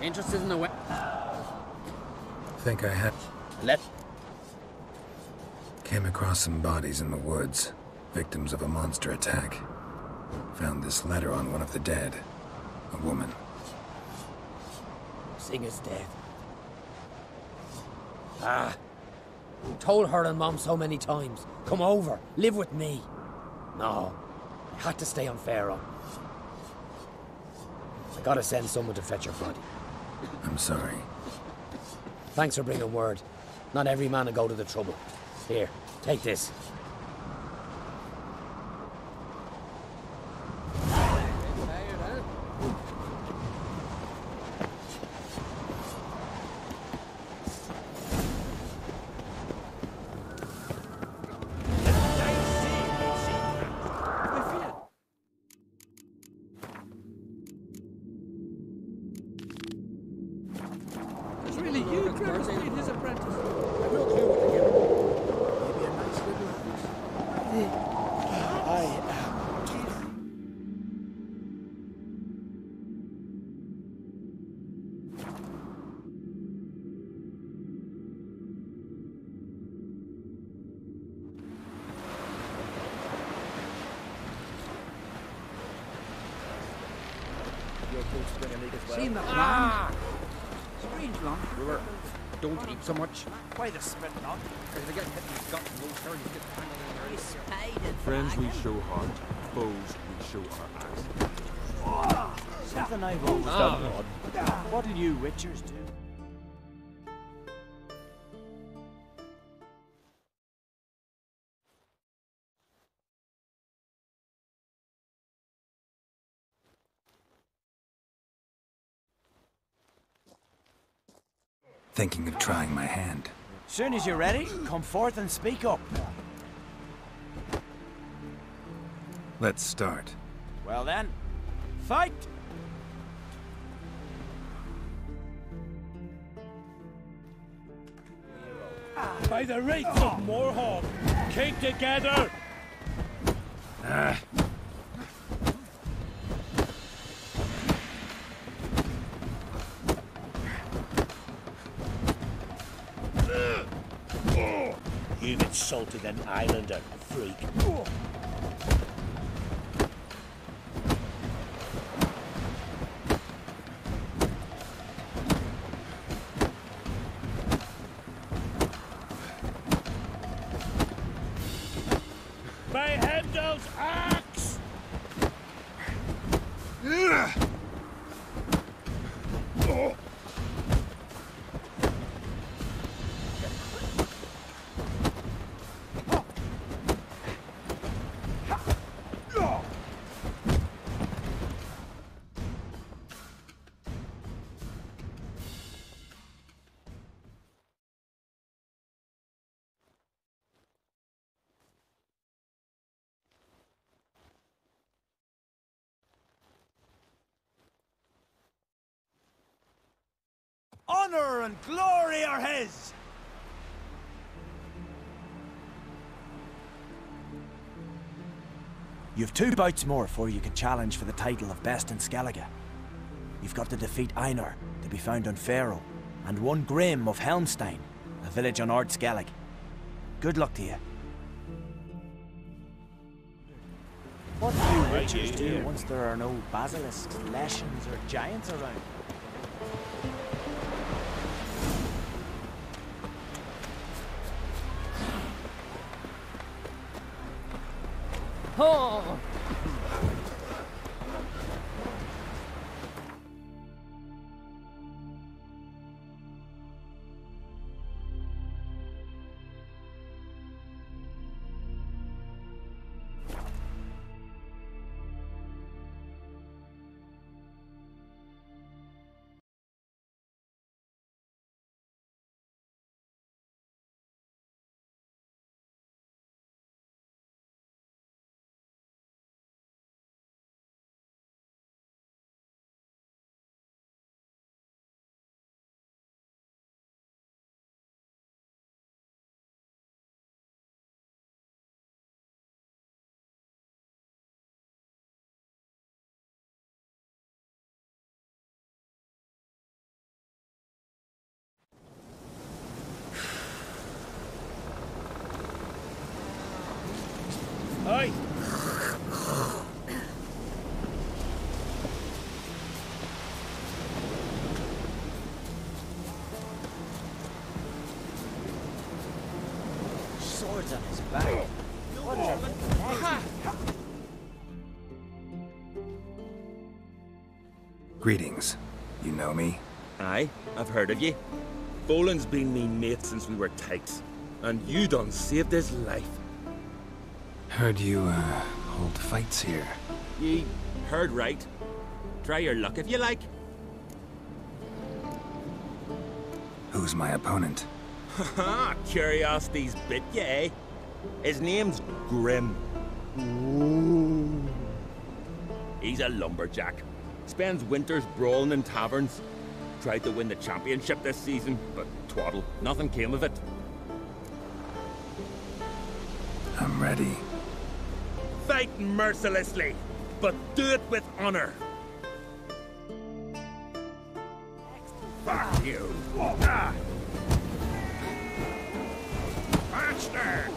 Interested in the way? Think I had... Let... Came across some bodies in the woods, victims of a monster attack. Found this letter on one of the dead. A woman. Singer's dead. Ah. Told her and Mom so many times. Come over, live with me. No. I had to stay on Pharaoh. I gotta send someone to fetch her body. I'm sorry. Thanks for bringing word. Not every man will go to the trouble. Here, take this. Seen the plan? Strange one. River, don't eat so much. Why the spit not? If they get hit in the gut, no turn, you get tangled in your Spade and Friends we show heart, foes we show our axe. Something I've always done odd. What do you witchers do? Thinking of trying my hand. Soon as you're ready, come forth and speak up. Let's start. Well then, fight! By the rights of Morhawk, keep together! You've insulted an islander, freak. By Heimdall's axe! Honor and glory are his! You've 2 bouts more before you can challenge for the title of Best in Skellige. You've got to defeat Einar, to be found on Faroe, and 1 Grim of Helmstein, a village on Ard Skellig. Good luck to you. What do you witchers do once there are no basilisks, leshens, or giants around? Oh! swords on his back. What a Greetings. You know me? Aye, I've heard of ye. Boland's been me mate since we were tykes, and you done saved his life. Heard you, hold fights here. Ye heard right. Try your luck if you like. Who's my opponent? Haha, curiosity's bit ya, eh? His name's Grim. Ooh. He's a lumberjack. Spends winters brawling in taverns. Tried to win the championship this season, but twaddle, nothing came of it. I'm ready. Fight mercilessly, but do it with honor. Fuck you. Monster!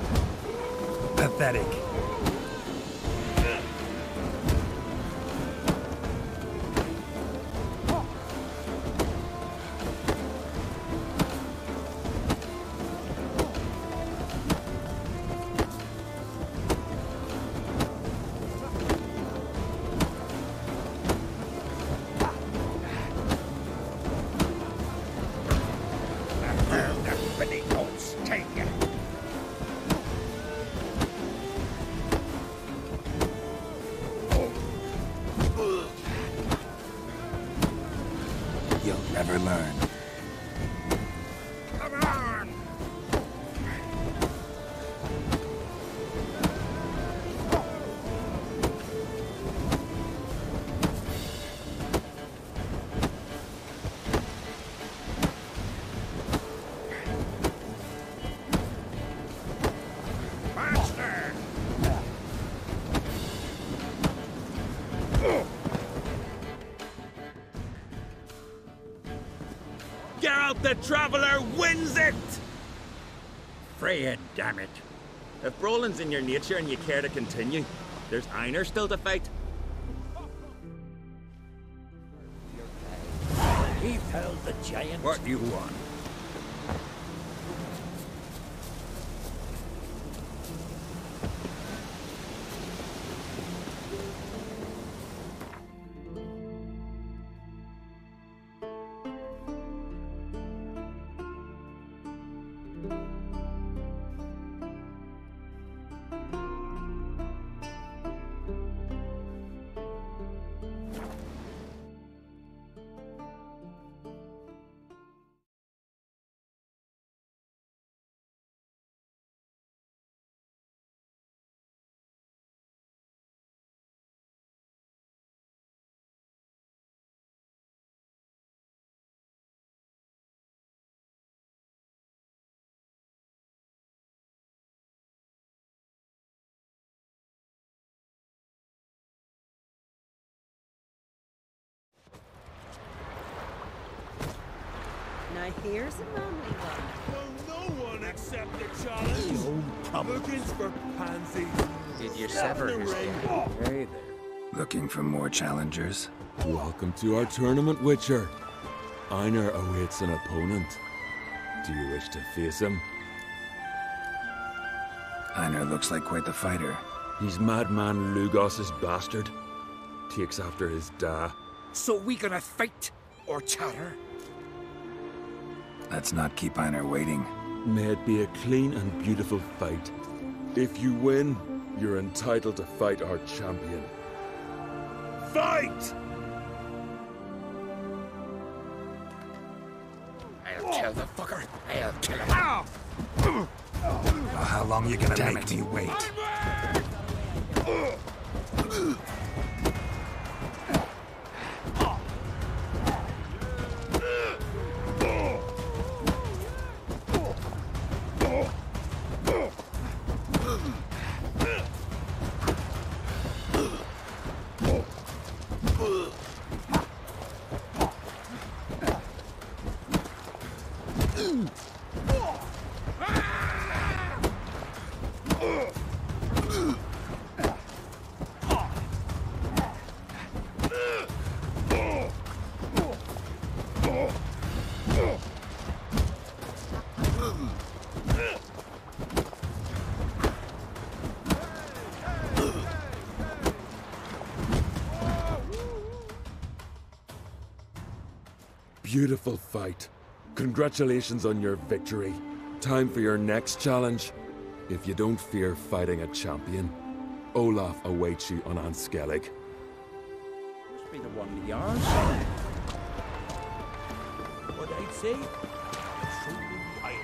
Pathetic. You'll never learn. Come on! Monster! Geralt the Traveler wins it! Freya, damn it. If brawling's in your nature and you care to continue, there's Einar still to fight. He felled the giant. What do you want? Now here's a lonely one. Will no one accept the challenge? Looking for pansies. Did you sever his head? Hey there. Looking for more challengers? Welcome to our tournament, Witcher. Einar awaits an opponent. Do you wish to face him? Einar looks like quite the fighter. He's madman Lugos's bastard. Takes after his da. So we gonna fight or chatter? Let's not keep Einar waiting. May it be a clean and beautiful fight. If you win, you're entitled to fight our champion. Fight! I'll kill the fucker. I'll kill him. Well, how long you gonna make me wait? beautiful fight. Congratulations on your victory. Time for your next challenge. If you don't fear fighting a champion, Olaf awaits you on Anskellig. Must be the one with the arms. What I'd say? Truly iron.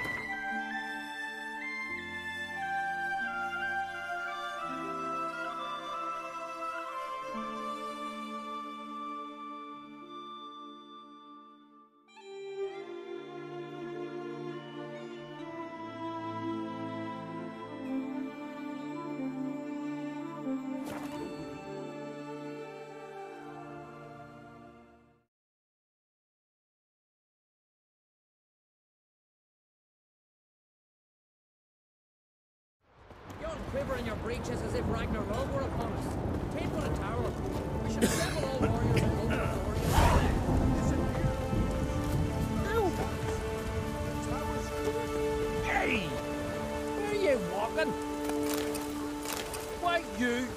Quiver in your breeches as if Ragnarok were upon us. Take for the tower. We should assemble all warriors and go for Ow! Hey! Where are you walking? Why, you?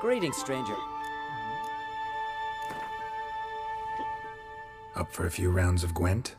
Greetings, stranger. Up for a few rounds of Gwent?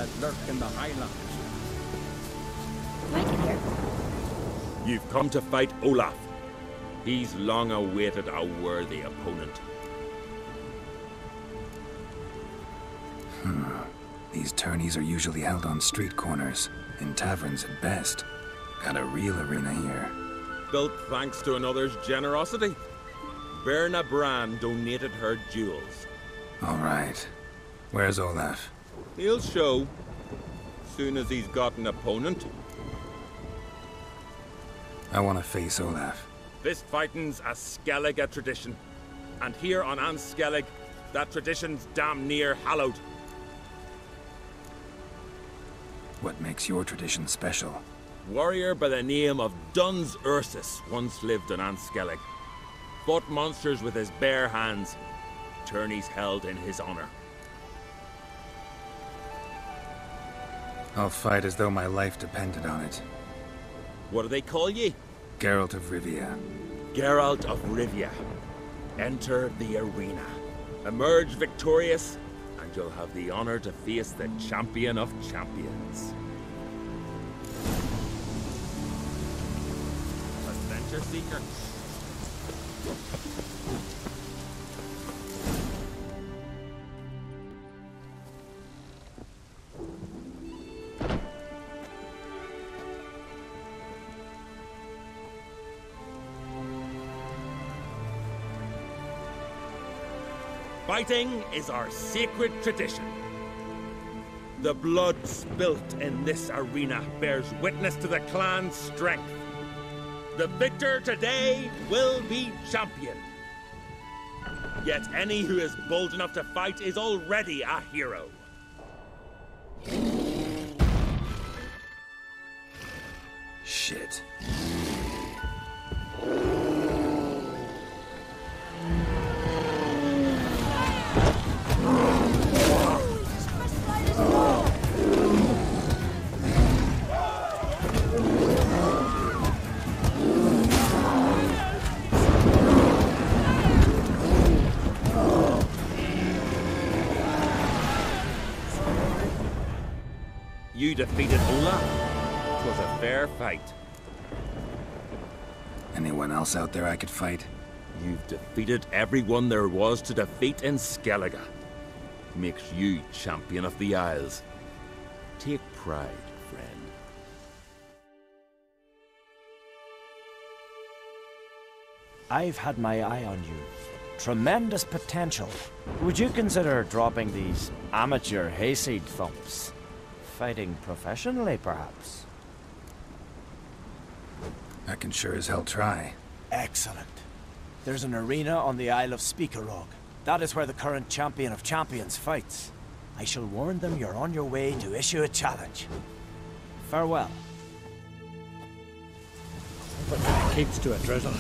that lurk in the highlands. Like it here. You've come to fight Olaf. He's long awaited a worthy opponent. These tourneys are usually held on street corners, in taverns at best. Got a real arena here. Built thanks to another's generosity. Berna Brand donated her jewels. All right. Where's Olaf? He'll show. Soon as he's got an opponent. I want to face Olaf. Fist fighting's a Skellige tradition. And here on Skellig, that tradition's damn near hallowed. What makes your tradition special? Warrior by the name of Duns Ursus once lived on Skellig. Fought monsters with his bare hands. Tourneys held in his honor. I'll fight as though my life depended on it. What do they call ye? Geralt of Rivia. Geralt of Rivia. Enter the arena. Emerge victorious, and you'll have the honor to face the champion of champions. Adventure seeker. Fighting is our sacred tradition. The blood spilt in this arena bears witness to the clan's strength. The victor today will be champion. Yet any who is bold enough to fight is already a hero. Shit. You defeated Olaf. It was a fair fight. Anyone else out there I could fight? You've defeated everyone there was to defeat in Skellige. Makes you champion of the Isles. Take pride, friend. I've had my eye on you. Tremendous potential. Would you consider dropping these amateur hayseed thumps? Fighting professionally, perhaps? I can sure as hell try. Excellent. There's an arena on the Isle of Speakerog. That is where the current champion of champions fights. I shall warn them you're on your way to issue a challenge. Farewell. Put my kids to a drizzle.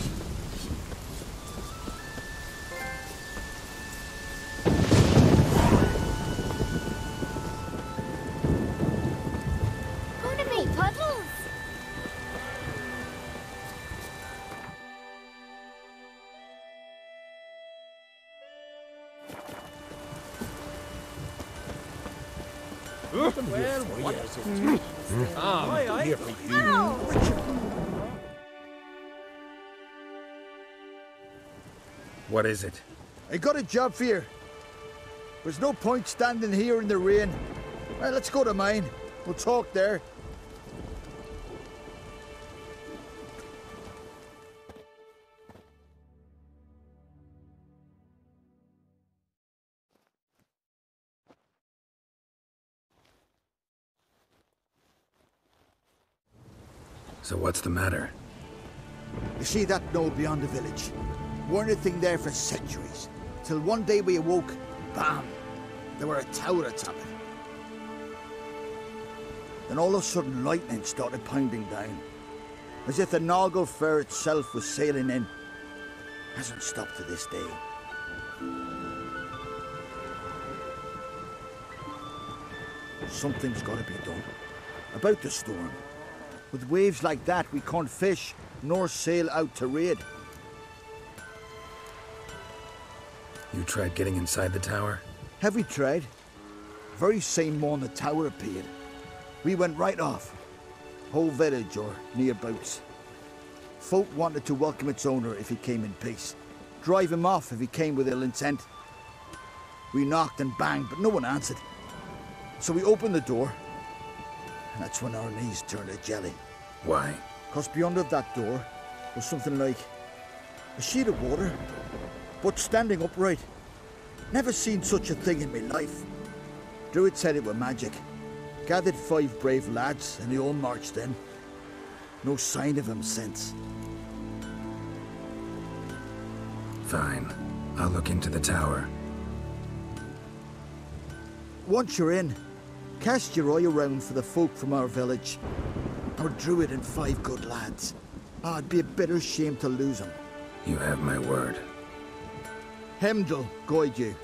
Well, what is it? Here for you. What is it? I got a job for you. There's no point standing here in the rain. Right, let's go to mine. We'll talk there. So what's the matter? You see that knoll beyond the village? Weren't a thing there for centuries. Till one day we awoke, bam! There were a tower atop it. Then all of a sudden lightning started pounding down. As if the Noggle Fair itself was sailing in. Hasn't stopped to this day. Something's got to be done. About the storm. With waves like that, we can't fish, nor sail out to raid. You tried getting inside the tower? Have we tried? Very same morning the tower appeared. We went right off. Whole village or nearabouts. Folk wanted to welcome its owner if he came in peace. Drive him off if he came with ill intent. We knocked and banged, but no one answered. So we opened the door, and that's when our knees turned to jelly. Why? Because beyond that door was something like a sheet of water, but standing upright. Never seen such a thing in my life. Druid said it were magic. Gathered 5 brave lads, and they all marched in. No sign of him since. Fine. I'll look into the tower. Once you're in, cast your eye around for the folk from our village. Our druid and 5 good lads. It'd be a bitter shame to lose them. You have my word. Hemdall guide you.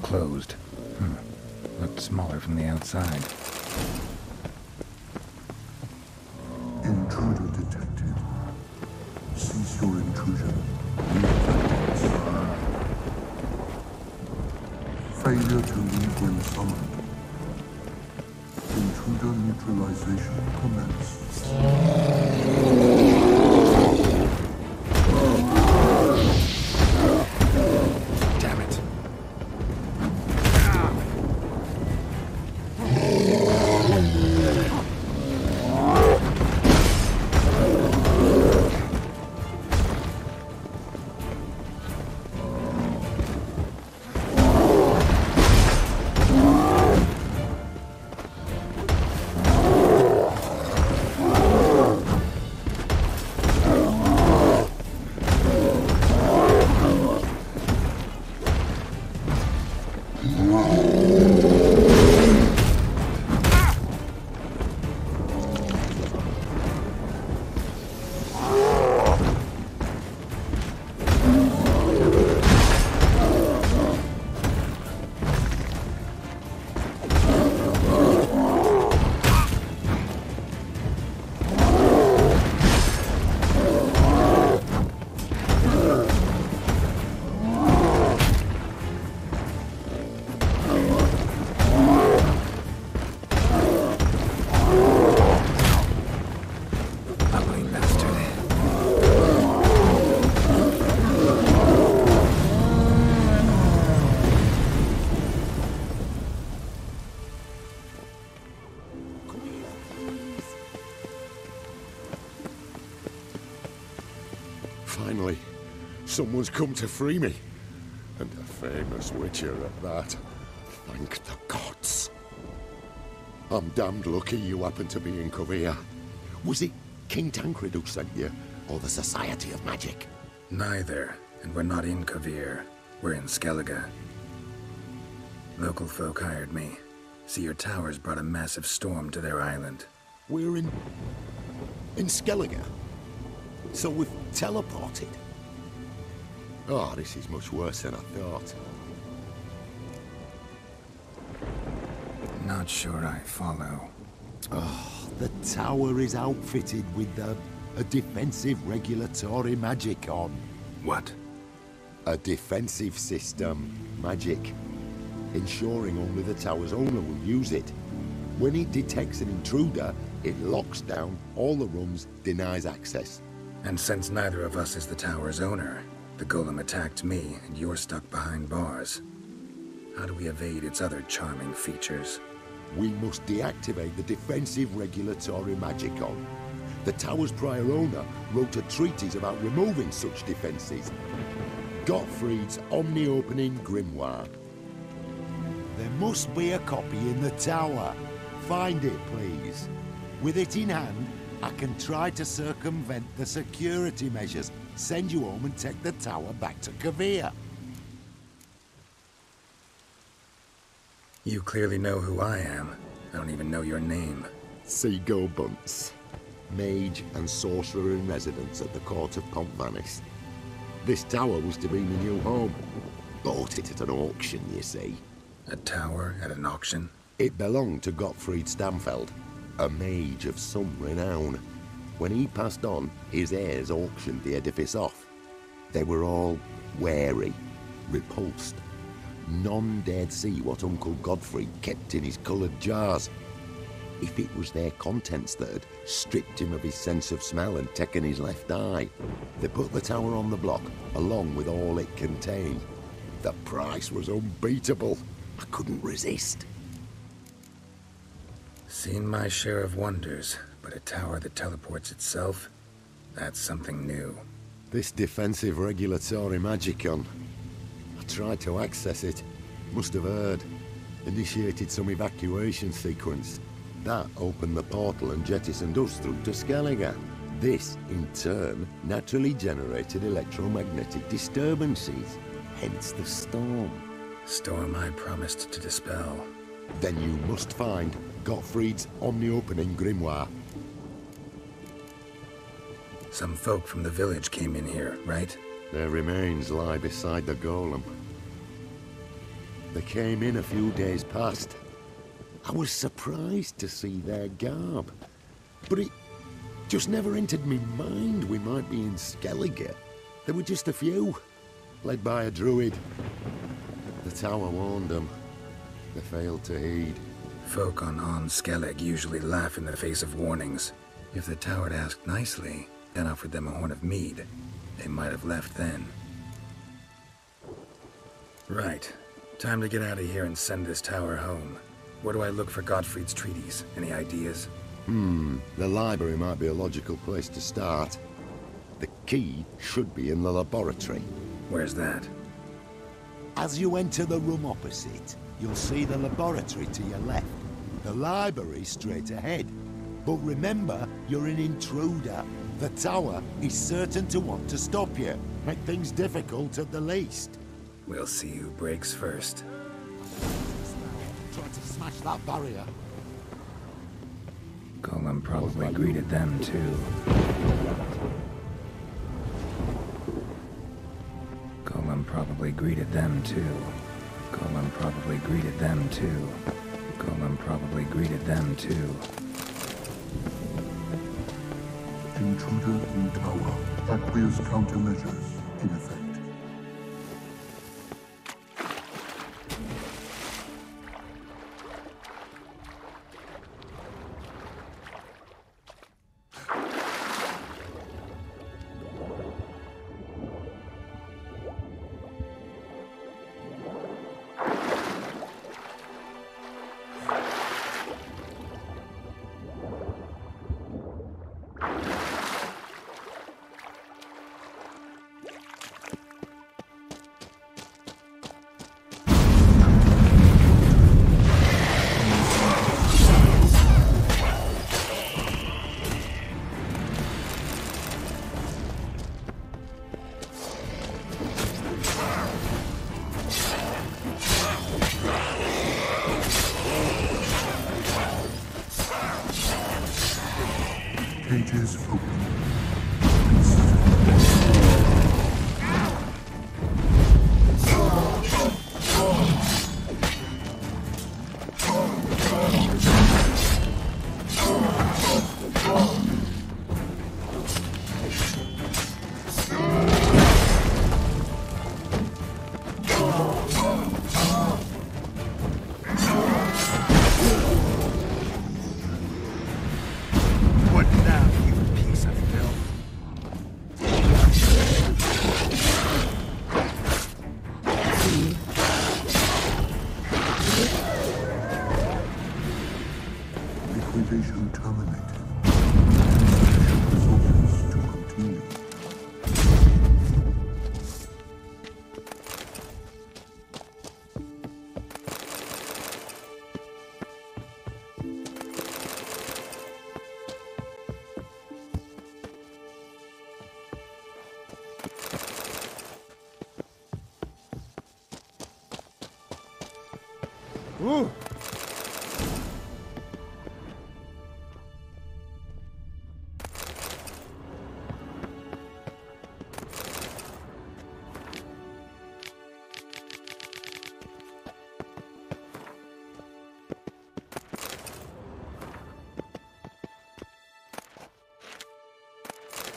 Closed. Looked smaller from the outside. Intruder detected. Cease your intrusion. Failure to leave when summoned. Intruder neutralization commenced. Finally, someone's come to free me. And a famous witcher at that. Thank the gods. I'm damned lucky you happen to be in Kovir. Was it King Tancred who sent you, or the Society of Magic? Neither, and we're not in Kovir. We're in Skellige. Local folk hired me. See, your towers brought a massive storm to their island. We're in Skellige? So we've teleported? Oh, this is much worse than I thought. Not sure I follow. Oh, the tower is outfitted with a defensive regulatory magic on. What? A defensive system magic. ensuring only the tower's owner will use it. When it detects an intruder, it locks down all the rooms, denies access. And since neither of us is the tower's owner, the golem attacked me and you're stuck behind bars. How do we evade its other charming features? We must deactivate the defensive regulatory magicon. The tower's prior owner wrote a treatise about removing such defenses. Gottfried's omni-opening grimoire. There must be a copy in the tower. Find it, please. With it in hand, I can try to circumvent the security measures, send you home and take the tower back to Kavir. You clearly know who I am. I don't even know your name. Seagull Bunce. Mage and sorcerer in residence at the court of Pontvanis. This tower was to be my new home. Bought it at an auction, you see. A tower at an auction? It belonged to Gottfried Stamfeld, a mage of some renown. When he passed on, his heirs auctioned the edifice off. They were all wary, repulsed. None dared see what Uncle Gottfried kept in his coloured jars. If it was their contents that had stripped him of his sense of smell and taken his left eye, they put the tower on the block, along with all it contained. The price was unbeatable. I couldn't resist. Seen my share of wonders, but a tower that teleports itself? That's something new. This defensive regulatory magicon. I tried to access it. Must have heard. Initiated some evacuation sequence. That opened the portal and jettisoned us through to Skellige. This, in turn, naturally generated electromagnetic disturbances. Hence the storm. Storm I promised to dispel. Then you must find Gottfried's omni-opening grimoire. Some folk from the village came in here, right? Their remains lie beside the golem. They came in a few days past. I was surprised to see their garb. But it just never entered me mind we might be in Skellige. There were just a few, led by a druid. The tower warned them. They failed to heed. Folk on Skellig usually laugh in the face of warnings. If the tower had asked nicely, and offered them a horn of mead, they might have left then. Right. Time to get out of here and send this tower home. Where do I look for Gottfried's treatise? Any ideas? The library might be a logical place to start. The key should be in the laboratory. Where's that? As you enter the room opposite, you'll see the laboratory to your left. The library straight ahead. But remember, you're an intruder. The tower is certain to want to stop you. Make things difficult at the least. We'll see who breaks first. Trying to smash that barrier. Golem probably greeted them too. Golem probably greeted them too. Golem probably greeted them too. Golem probably greeted them too. Intruder in tower. Aqueous countermeasures in effect. Cages open. Activation terminated. Insufficient resources to continue. Ooh.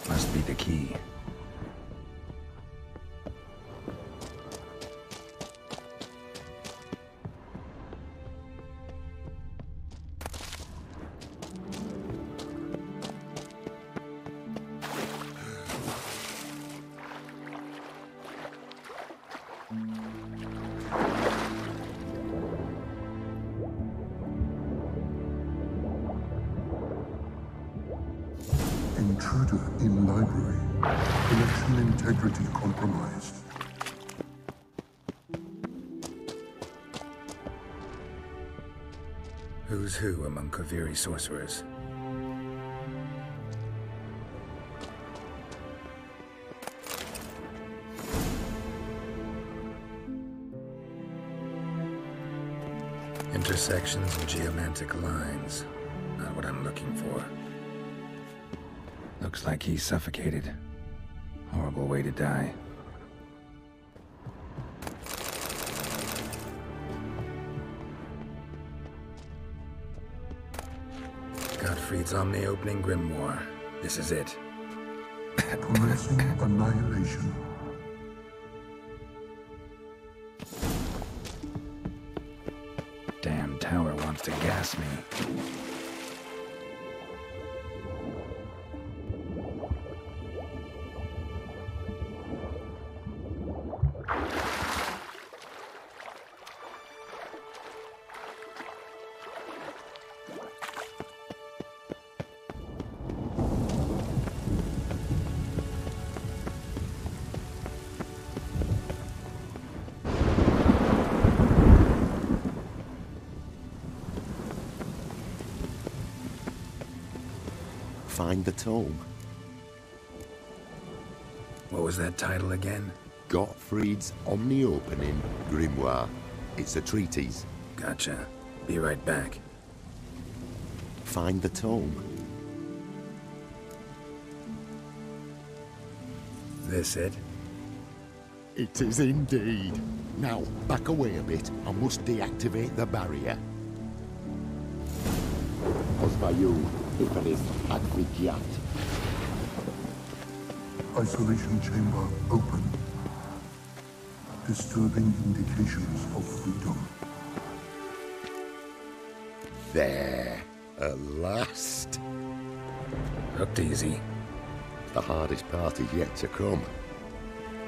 Must be the key. Intruder in library. Connection integrity compromised. Who's who among Kaviri sorcerers? Intersections and geomantic lines. Not what I'm looking for. Looks like he's suffocated. Horrible way to die. Gottfried's Omni-opening grimoire. This is it. Commencing annihilation. Damn tower wants to gas me. Find the tome. What was that title again? Gottfried's Omni-opening grimoire. It's a treatise. Gotcha. Be right back. Find the tome. This it? It is indeed. Now, back away a bit. I must deactivate the barrier. Osvayu, Iferis, Advigiat. Isolation chamber open. Disturbing indications of freedom. There. At last. Looked easy. The hardest part is yet to come.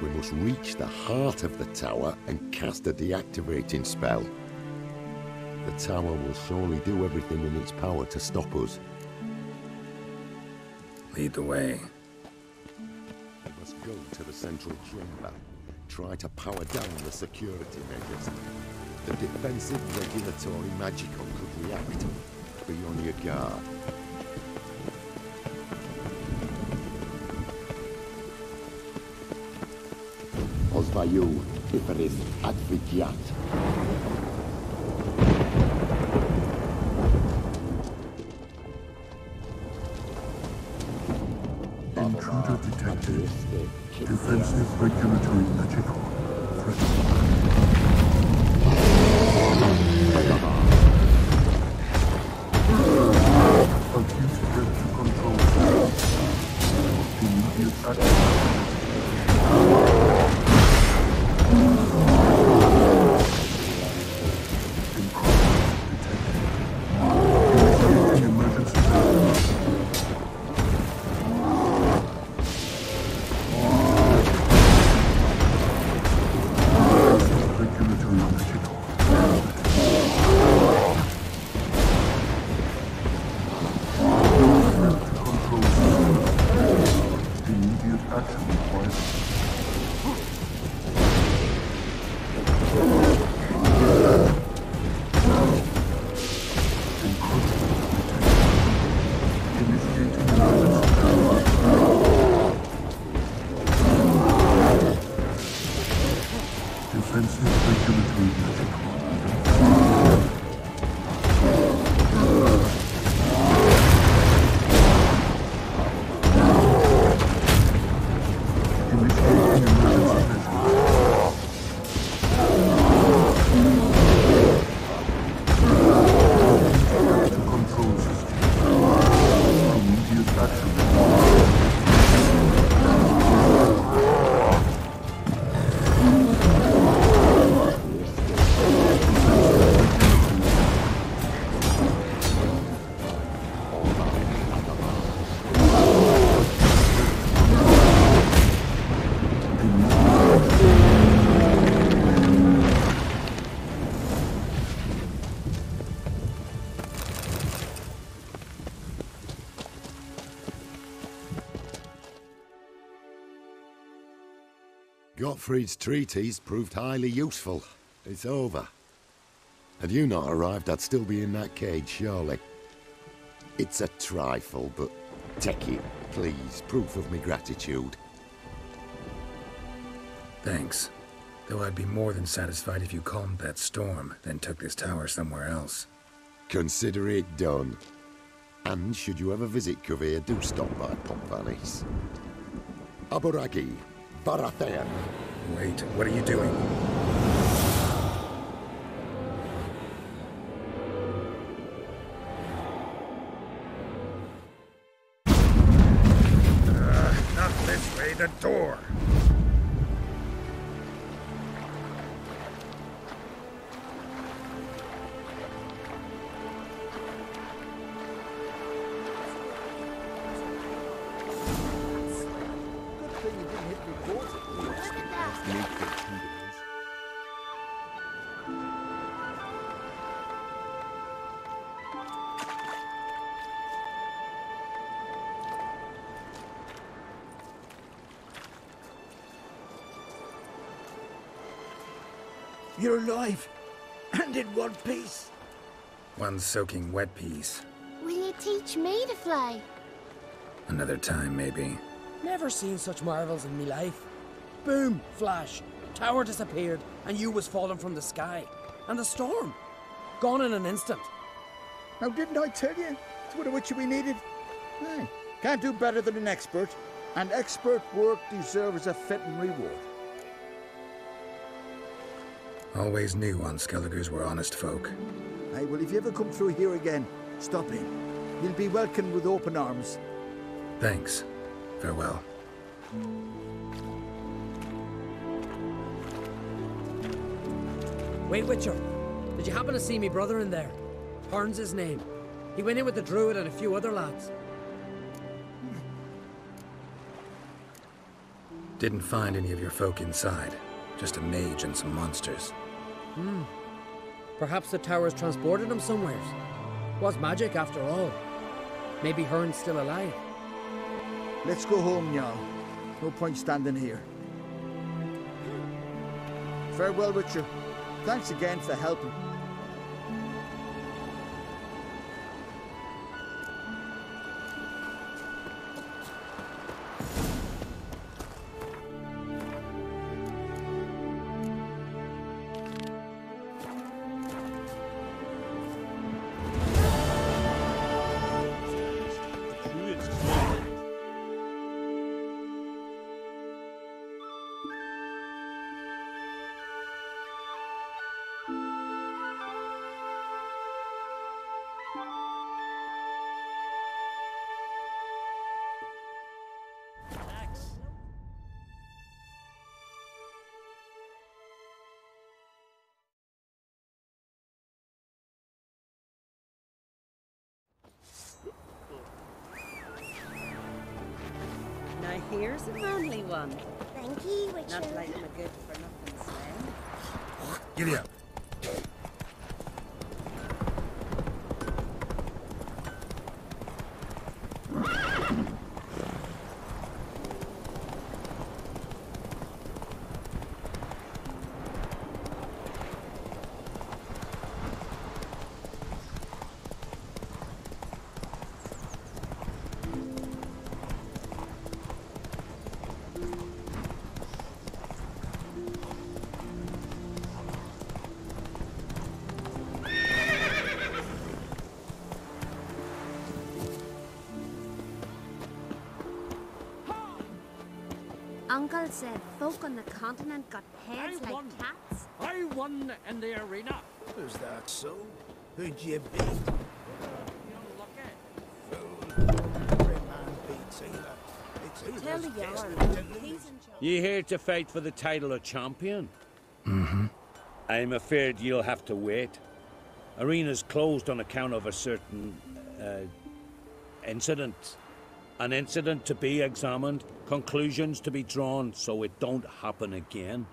We must reach the heart of the tower and cast a deactivating spell. The tower will surely do everything in its power to stop us. Lead the way. We must go to the central chamber. Try to power down the security measures. The defensive regulatory magical could react. Be on your guard. Osvayu, Iferis, Advigiat. Intruder detected. Defensive regulatory magical threat. Acute threat to control. Immediate action. Initiating emergency backup. Gottfried's treatise proved highly useful. It's over. Had you not arrived, I'd still be in that cage, surely. It's a trifle, but take it, please. Proof of me gratitude. Thanks. Though I'd be more than satisfied if you calmed that storm, then took this tower somewhere else. Consider it done. And should you ever visit Kavir, do stop by Pompanis. Aburagi, Barathayan. Wait, what are you doing? Not this way, the door. You're alive, and in one piece. One soaking wet piece. Will you teach me to fly? Another time, maybe. Never seen such marvels in me life. Boom, flash, tower disappeared, and you was falling from the sky. And the storm, gone in an instant. Now, didn't I tell you? It's what a witcher we needed. Hey, can't do better than an expert. And expert work deserves a fitting reward. Always knew on Skelligers were honest folk. Hey, well, if you ever come through here again, stop in. You'll be welcomed with open arms. Thanks. Farewell. Wait, Witcher. Did you happen to see me brother in there? Hearn's his name. He went in with the druid and a few other lads. Didn't find any of your folk inside. Just a mage and some monsters. Perhaps the towers transported him somewheres. Was magic after all. Maybe Hearn's still alive. Let's go home, Jarl. No point standing here. Farewell, Witcher. Thanks again for helping. Now here's a manly one. Thank you, Witcher. Not like a good for nothing sled. Giddy up. Uncle said folk on the continent got heads like cats. I won in the arena. Is that so? Who'd you beat? Tell the yarn. He's in charge. You here to fight for the title of champion? Mm-hmm. I'm afraid you'll have to wait. Arena's closed on account of a certain incident. An incident to be examined, conclusions to be drawn, so it don't happen again.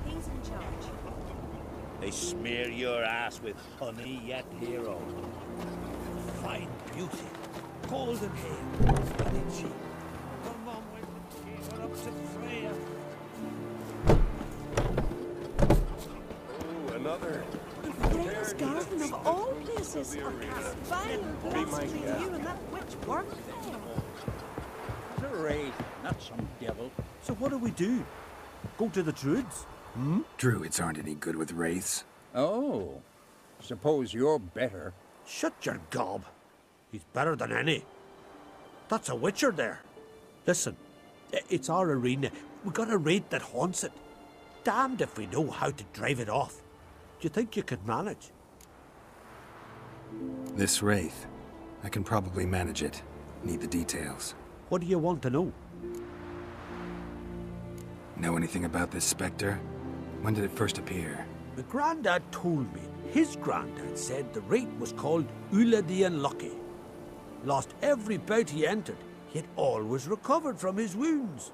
He's in charge. They smear your ass with honey yet, hero. Fine beauty, golden hair, and she. Come on, we're up to Freya. Jesus, I cast fire blessed between you and that witch work there. It's a wraith, not some devil. So what do we do? Go to the Druids? Druids aren't any good with wraiths. Oh, suppose you're better. Shut your gob. He's better than any. That's a witcher there. Listen, it's our arena. We got a wraith that haunts it. Damned if we know how to drive it off. Do you think you could manage? This wraith, I can probably manage it. Need the details. What do you want to know? Know anything about this spectre? When did it first appear? My granddad told me his granddad said the wraith was called Ulla the Unlucky. Lost every bout he entered, yet always recovered from his wounds.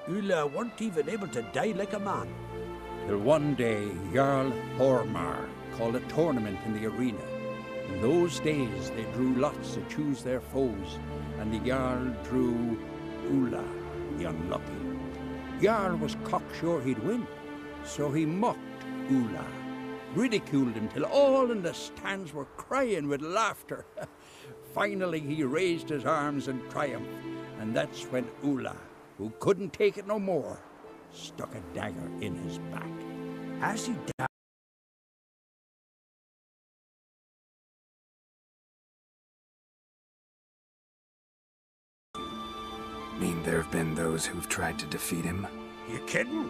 Ulla weren't even able to die like a man. Till one day, Jarl Hormar called a tournament in the arena. In those days, they drew lots to choose their foes, and the Jarl drew Ulla the Unlucky. Jarl was cocksure he'd win, so he mocked Ulla, ridiculed him till all in the stands were crying with laughter. Finally, he raised his arms in triumph, and that's when Ulla, who couldn't take it no more, stuck a dagger in his back. As he died, Mean there have been those who've tried to defeat him? You kidding?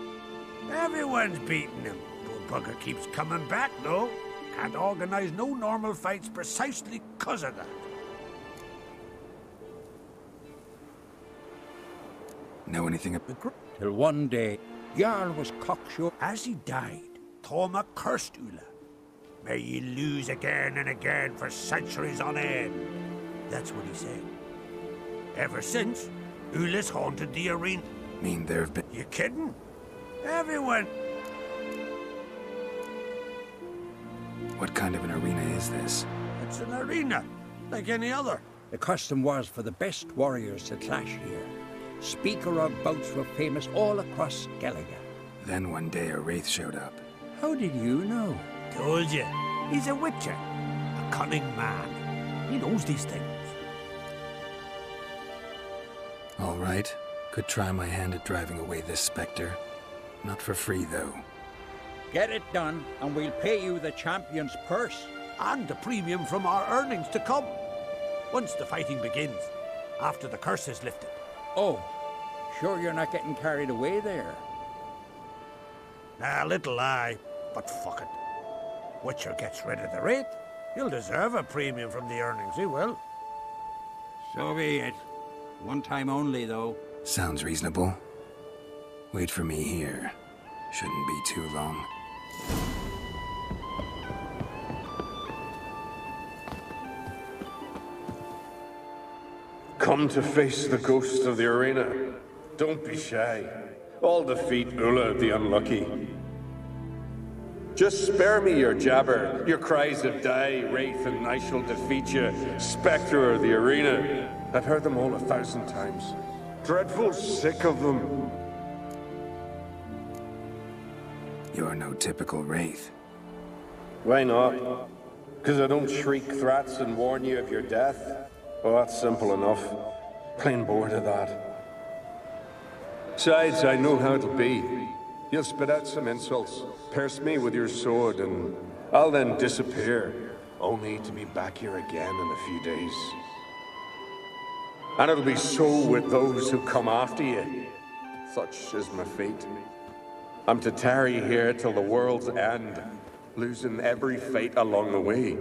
Everyone's beating him. Poor bugger keeps coming back, though. Can't organize no normal fights precisely 'cause of that. Know anything about... Till one day, Jarl was cocksure. As he died, Thoma cursed Ulla. May ye lose again and again for centuries on end. That's what he said. Ever since, Ulla's haunted the arena. Mean there have been... You kidding? Everyone... What kind of an arena is this? It's an arena, like any other. The custom was for the best warriors to clash here. Speaker of bouts were famous all across Skellige. Then one day a wraith showed up. How did you know? Told you. He's a witcher. A cunning man. He knows these things. All right. Could try my hand at driving away this spectre. Not for free, though. Get it done, and we'll pay you the champion's purse. And the premium from our earnings to come. Once the fighting begins. After the curse is lifted. Oh, sure you're not getting carried away there? A little lie, but fuck it. Witcher gets rid of the wraith. He'll deserve a premium from the earnings, he will. So be it. One time only, though. Sounds reasonable. Wait for me here. Shouldn't be too long. Come to face the ghost of the arena. Don't be shy. I'll defeat Ulla the Unlucky. Just spare me your jabber, your cries of die, wraith, and I shall defeat you, spectre of the arena. I've heard them all 1,000 times. Dreadful sick of them. You're no typical wraith. Why not? Because I don't shriek threats and warn you of your death? Well, that's simple enough. Plain bored of that. Besides, I know how it'll be. You'll spit out some insults, pierce me with your sword, and I'll then disappear, only to be back here again in a few days. And it'll be so with those who come after you. Such is my fate. I'm to tarry here till the world's end, losing every fight along the way.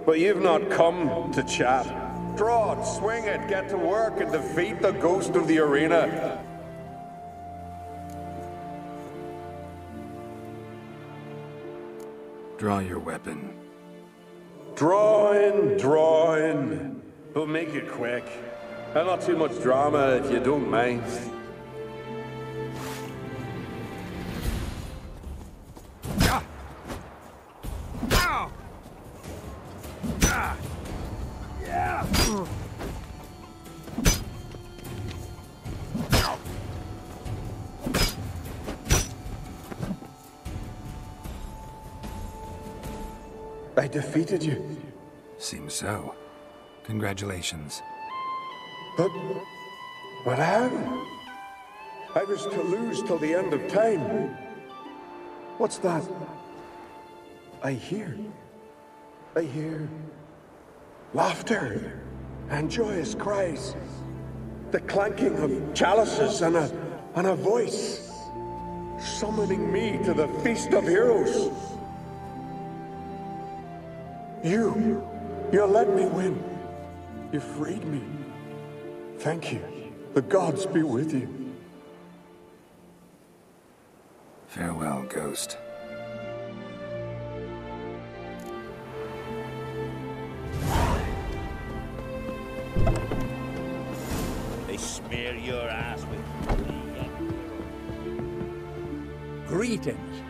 But you've not come to chat. Draw it, swing it, get to work, and defeat the ghost of the arena. Draw your weapon. Draw in. But make it quick. And not too much drama if you don't mind. I defeated you. Seems so. Congratulations. But how? I was to lose till the end of time. What's that? I hear laughter and joyous cries. The clanking of chalices and a voice summoning me to the feast of heroes. You let me win. You freed me. Thank you. The gods be with you. Farewell, Ghost. They smear your ass with honey yet hero. Greetings.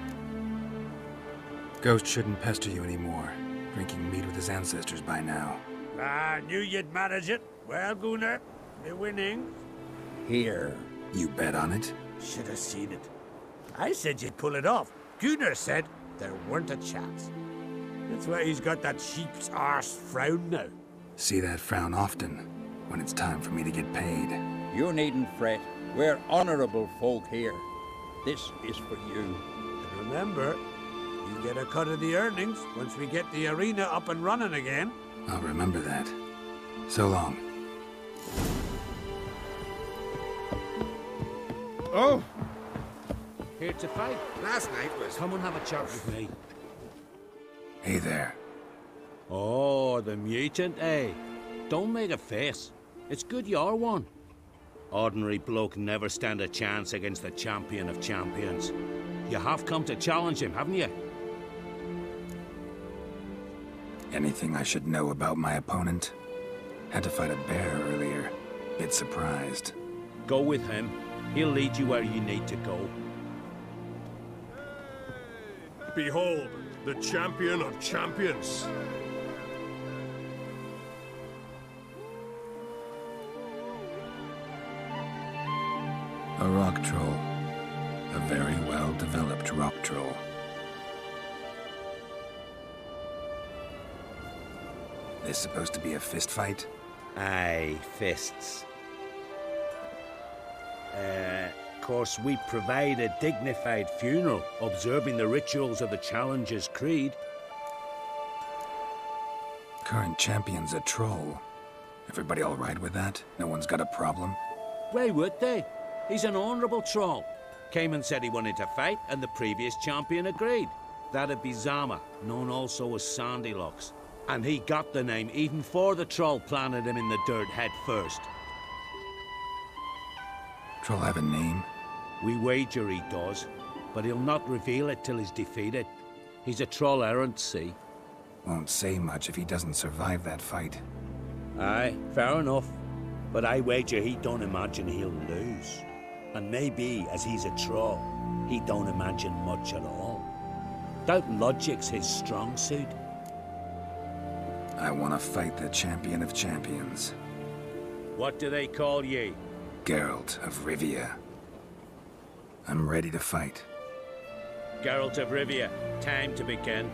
Ghost shouldn't pester you anymore. Drinking meat with his ancestors by now. I knew you'd manage it. Well, Gunnar, the winnings? Here. You bet on it? Should have seen it. I said you'd pull it off. Gunnar said there weren't a chance. That's why he's got that sheep's arse frown now. See that frown often, when it's time for me to get paid. You needn't fret. We're honorable folk here. This is for you. And remember, you get a cut of the earnings once we get the arena up and running again. I'll remember that. So long. Oh! Here to fight. Last night was... Come and have a chat with me. Hey there. Oh, the mutant, eh? Don't make a face. It's good you're one. Ordinary bloke never stand a chance against the champion of champions. You have come to challenge him, haven't you? Anything I should know about my opponent? Had to fight a bear earlier. Bit surprised. Go with him. He'll lead you where you need to go. Behold, the champion of champions. A rock troll. A very well-developed rock troll. This supposed to be a fist fight? Aye, fists. Course, we provide a dignified funeral, observing the rituals of the Challenger's Creed. Current champion's a troll. Everybody all right with that? No one's got a problem? Why would they? He's an honourable troll. Came and said he wanted to fight, and the previous champion agreed. That'd be Zama, known also as Sandylocks. And he got the name even before the troll planted him in the dirt head first. Troll have a name? We wager he does, but he'll not reveal it till he's defeated. He's a troll errant, see? Won't say much if he doesn't survive that fight. Aye, fair enough. But I wager he don't imagine he'll lose. And maybe, as he's a troll, he don't imagine much at all. Doubt logic's his strong suit. I want to fight the champion of champions. What do they call ye? Geralt of Rivia. I'm ready to fight. Geralt of Rivia, time to begin.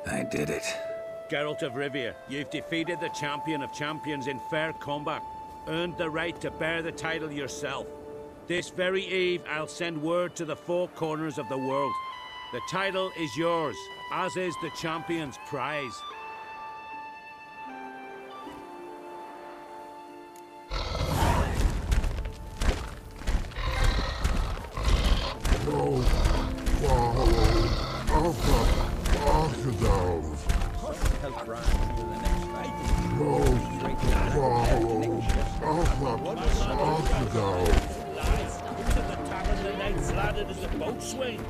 I did it. Geralt of Rivia, you've defeated the champion of champions in fair combat. Earned the right to bear the title yourself. This very eve, I'll send word to the four corners of the world. The title is yours, as is the champion's prize. No, follow, crocodiles. No, follow, crocodiles. Into the tavern the night slatted as a boatswain.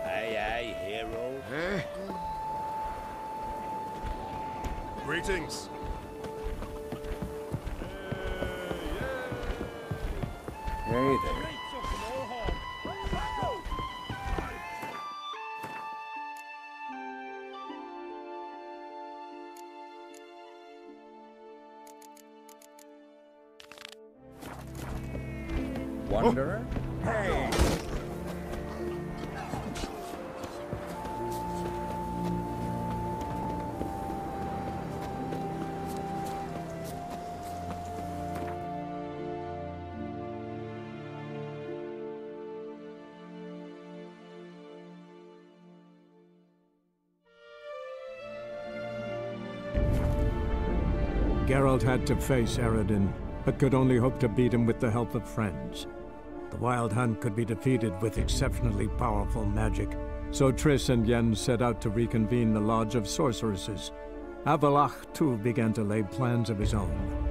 Aye, hero. Eh? Greetings. Hey there. Wanderer? Hey! Geralt had to face Eredin, but could only hope to beat him with the help of friends. The Wild Hunt could be defeated with exceptionally powerful magic, so Triss and Yen set out to reconvene the Lodge of Sorceresses. Avalach, too, began to lay plans of his own.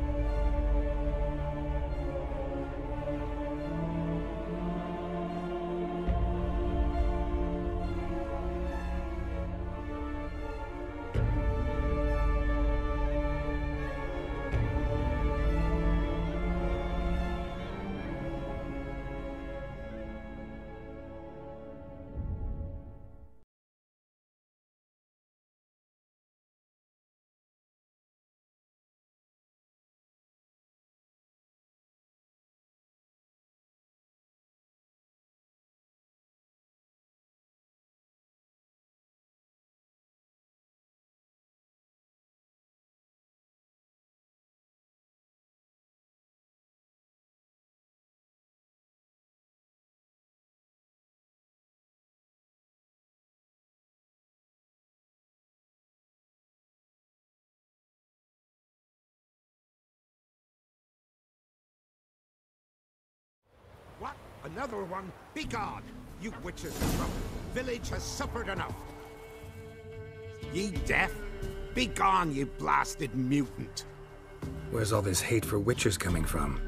What? Another one? Begone! You witches of trouble. Village has suffered enough. Ye deaf? Begone, you blasted mutant. Where's all this hate for witchers coming from?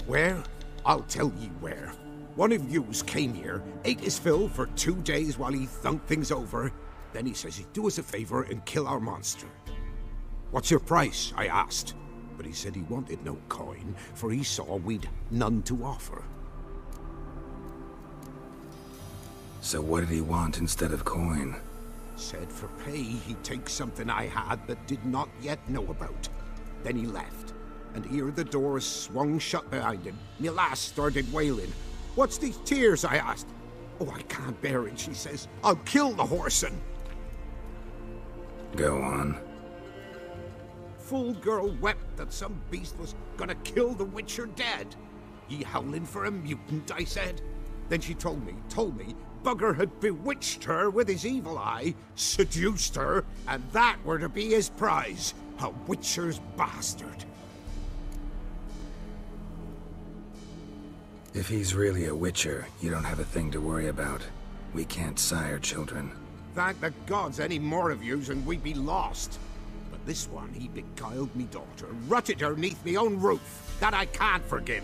Where? I'll tell ye where. One of yous came here, ate his fill for 2 days while he thunked things over. Then he says he'd do us a favor and kill our monster. What's your price? I asked. But he said he wanted no coin, for he saw we'd none to offer. So what did he want instead of coin? Said for pay he'd take something I had but did not yet know about. Then he left, and ere the door swung shut behind him, me lass started wailing. What's these tears? I asked. Oh, I can't bear it, she says. I'll kill the whoreson. Go on. Fool girl wept that some beast was gonna kill the witcher dead. Ye howling for a mutant, I said. Then she told me, Bugger had bewitched her with his evil eye, seduced her, and that were to be his prize, a witcher's bastard. If he's really a witcher, you don't have a thing to worry about. We can't sire children. Thank the gods any more of yous and we'd be lost. But this one, he beguiled me daughter, rutted her neath me own roof. That I can't forgive.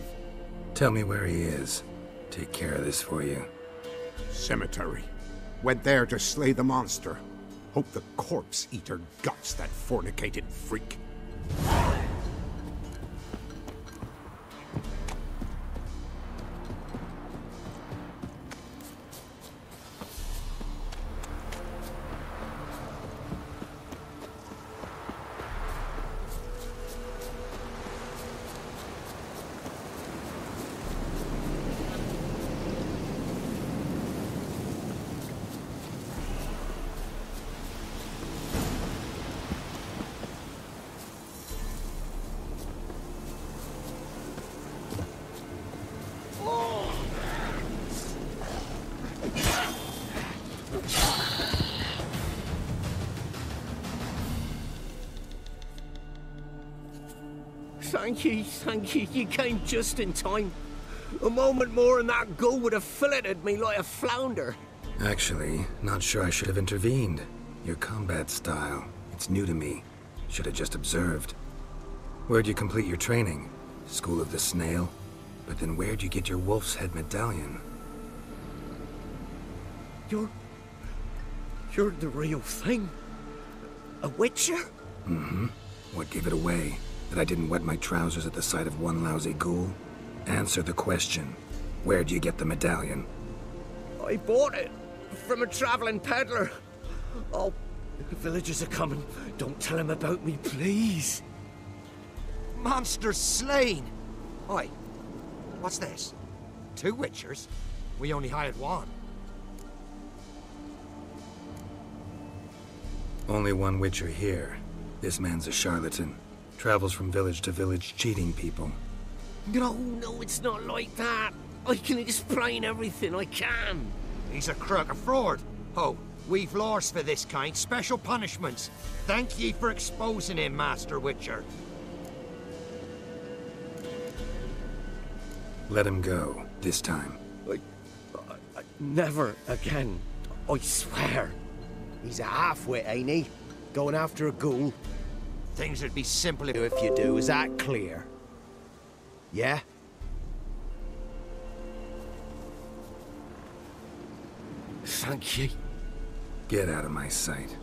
Tell me where he is. Take care of this for you. Cemetery. Went there to slay the monster. Hope the corpse eater guts that fornicated freak. Thank you. You came just in time. A moment more and that gull would have filleted me like a flounder. Actually, not sure I should have intervened. Your combat style, it's new to me. Should have just observed. Where'd you complete your training? School of the Snail? But then where'd you get your wolf's head medallion? You're the real thing? A witcher? Mm-hmm. What gave it away? That I didn't wet my trousers at the sight of one lousy ghoul? Answer the question. Where'd you get the medallion? I bought it from a traveling peddler. Oh, the villagers are coming. Don't tell them about me, please. Monsters slain! Oi, what's this? 2 witchers? We only hired one. Only one witcher here. This man's a charlatan. Travels from village to village cheating people. No, it's not like that. I can explain everything, I can. He's a crook, a fraud. Oh, we've laws for this kind, special punishments. Thank ye for exposing him, Master Witcher. Let him go, this time. Never again, I swear. He's a half-wit, ain't he? Going after a ghoul. Things would be simpler if you do, is that clear? Yeah? Thank you. Get out of my sight.